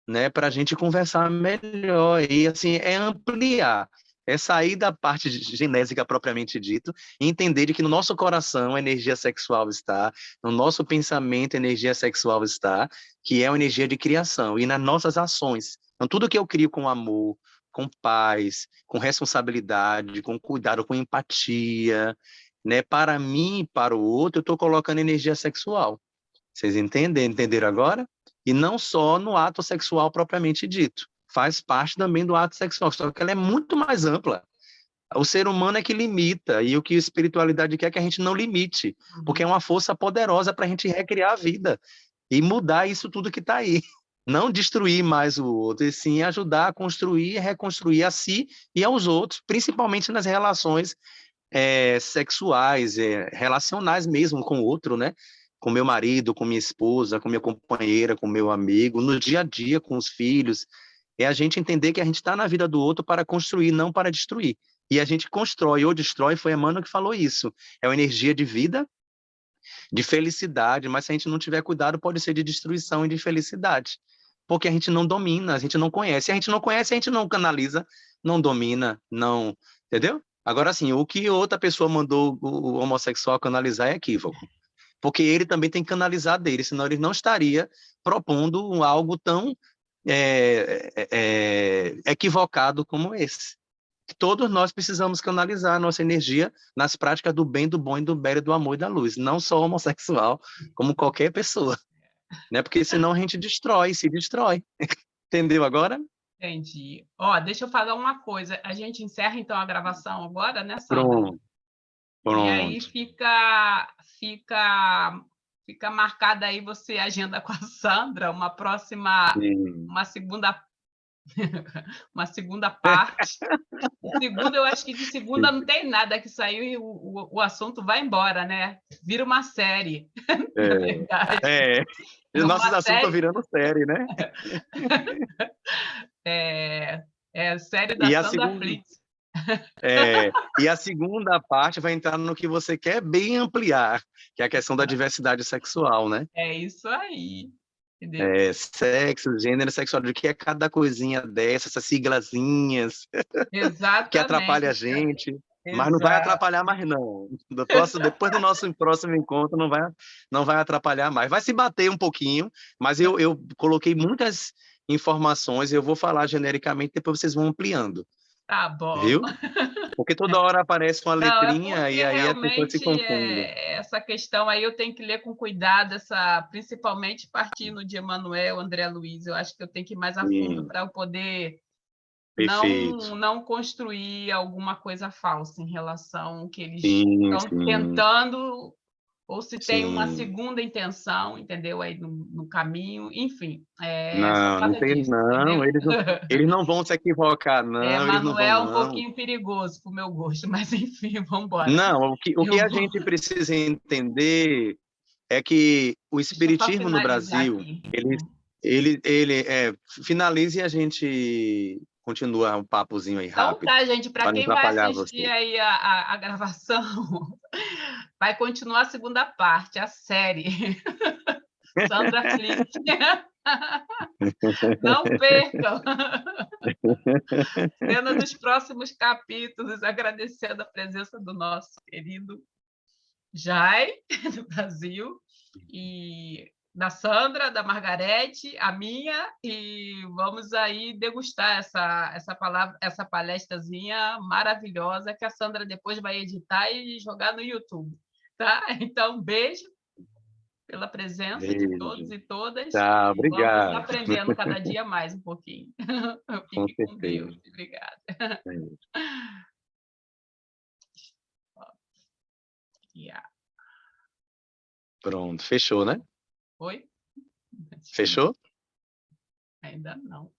né, para a gente conversar melhor. E, assim, é ampliar, é sair da parte genésica propriamente dito e entender de que no nosso coração a energia sexual está, no nosso pensamento a energia sexual está, que é uma energia de criação, e nas nossas ações. Então, tudo que eu crio com amor, com paz, com responsabilidade, com cuidado, com empatia, né, para mim e para o outro, eu estou colocando energia sexual. Vocês entendem? Entenderam agora? E não só no ato sexual propriamente dito. Faz parte também do ato sexual, só que ela é muito mais ampla. O ser humano é que limita, e o que a espiritualidade quer é que a gente não limite, porque é uma força poderosa para a gente recriar a vida e mudar isso tudo que está aí. Não destruir mais o outro, e sim ajudar a construir e reconstruir a si e aos outros, principalmente nas relações sexuais, relacionais mesmo com o outro, né? Com meu marido, com minha esposa, com minha companheira, com meu amigo, no dia a dia, com os filhos. É a gente entender que a gente está na vida do outro para construir, não para destruir. E a gente constrói ou destrói, foi Emmanuel que falou isso. É uma energia de vida, de felicidade, mas se a gente não tiver cuidado, pode ser de destruição e de felicidade. Porque a gente não domina, a gente não conhece. Se a gente não conhece, a gente não canaliza, não domina, não. Entendeu? Agora, sim, o que outra pessoa mandou o homossexual canalizar é equívoco. Porque ele também tem que canalizar dele, senão ele não estaria propondo algo tão equivocado como esse. Todos nós precisamos canalizar a nossa energia nas práticas do bem, do bom e do belo, do amor e da luz, não só o homossexual, como qualquer pessoa, né? Porque senão a gente se destrói. Entendeu agora? Entendi. Ó, deixa eu falar uma coisa. A gente encerra, então, a gravação agora, né, Sandra? Pronto, E aí pronto. fica fica marcada aí, você agenda com a Sandra uma próxima, Sim. uma segunda uma segunda parte. Segunda, eu acho que de segunda não tem nada que saiu e o assunto vai embora, né? Vira uma série, na verdade. E É nossos uma assuntos estão série, virando série, né? é a série da E a Sandra segunda, Flix. e a segunda parte vai entrar no que você quer bem ampliar, que é a questão da diversidade sexual, né? É isso aí, entendeu? Sexo, gênero, sexualidade, o que é cada coisinha dessa, essas siglazinhas que atrapalha a Exatamente, gente, mas não vai exato. atrapalhar mais não. Depois do nosso próximo encontro não vai atrapalhar mais. Vai se bater um pouquinho, mas eu coloquei muitas informações, eu vou falar genericamente, depois vocês vão ampliando, Tá bom. viu? Porque toda hora aparece uma Não, é letrinha e porque aí as pessoas se realmente confundem. essa questão aí eu tenho que ler com cuidado, principalmente partindo de Emanuel, André Luiz. Eu acho que eu tenho que ir mais a fundo Sim, para eu poder perfeito. não construir alguma coisa falsa em relação ao que eles Sim, estão sim, tentando, ou se tem uma sim. segunda intenção, entendeu? Aí no caminho, enfim, só Não, não trata tem disso, não, entendeu? eles não vão se equivocar, não, eles não vão Manuel é um não. pouquinho perigoso para o meu gosto, mas enfim, vamos embora. Não, o Eu que a vou, gente precisa entender é que o deixa eu só espiritismo no finalizar Brasil, aqui. finalize e a gente continua um papozinho aí Então rápido, tá, gente, para para não quem vai atrapalhar assistir você. aí a gravação, vai continuar a segunda parte, a série. Sandra Flick. Não percam! Cena dos próximos capítulos, agradecendo a presença do nosso querido Jai, do Brasil, e da Sandra, da Margarete, a minha, e vamos aí degustar essa palestrazinha maravilhosa que a Sandra depois vai editar e jogar no YouTube. Tá? Então, beijo pela presença de todos Beijo. e todas, Tá, e vamos obrigado. aprendendo cada dia mais um pouquinho. Com Fique com Deus. certeza. Obrigada. Yeah. Pronto, fechou, né? Oi? Fechou? Ainda não.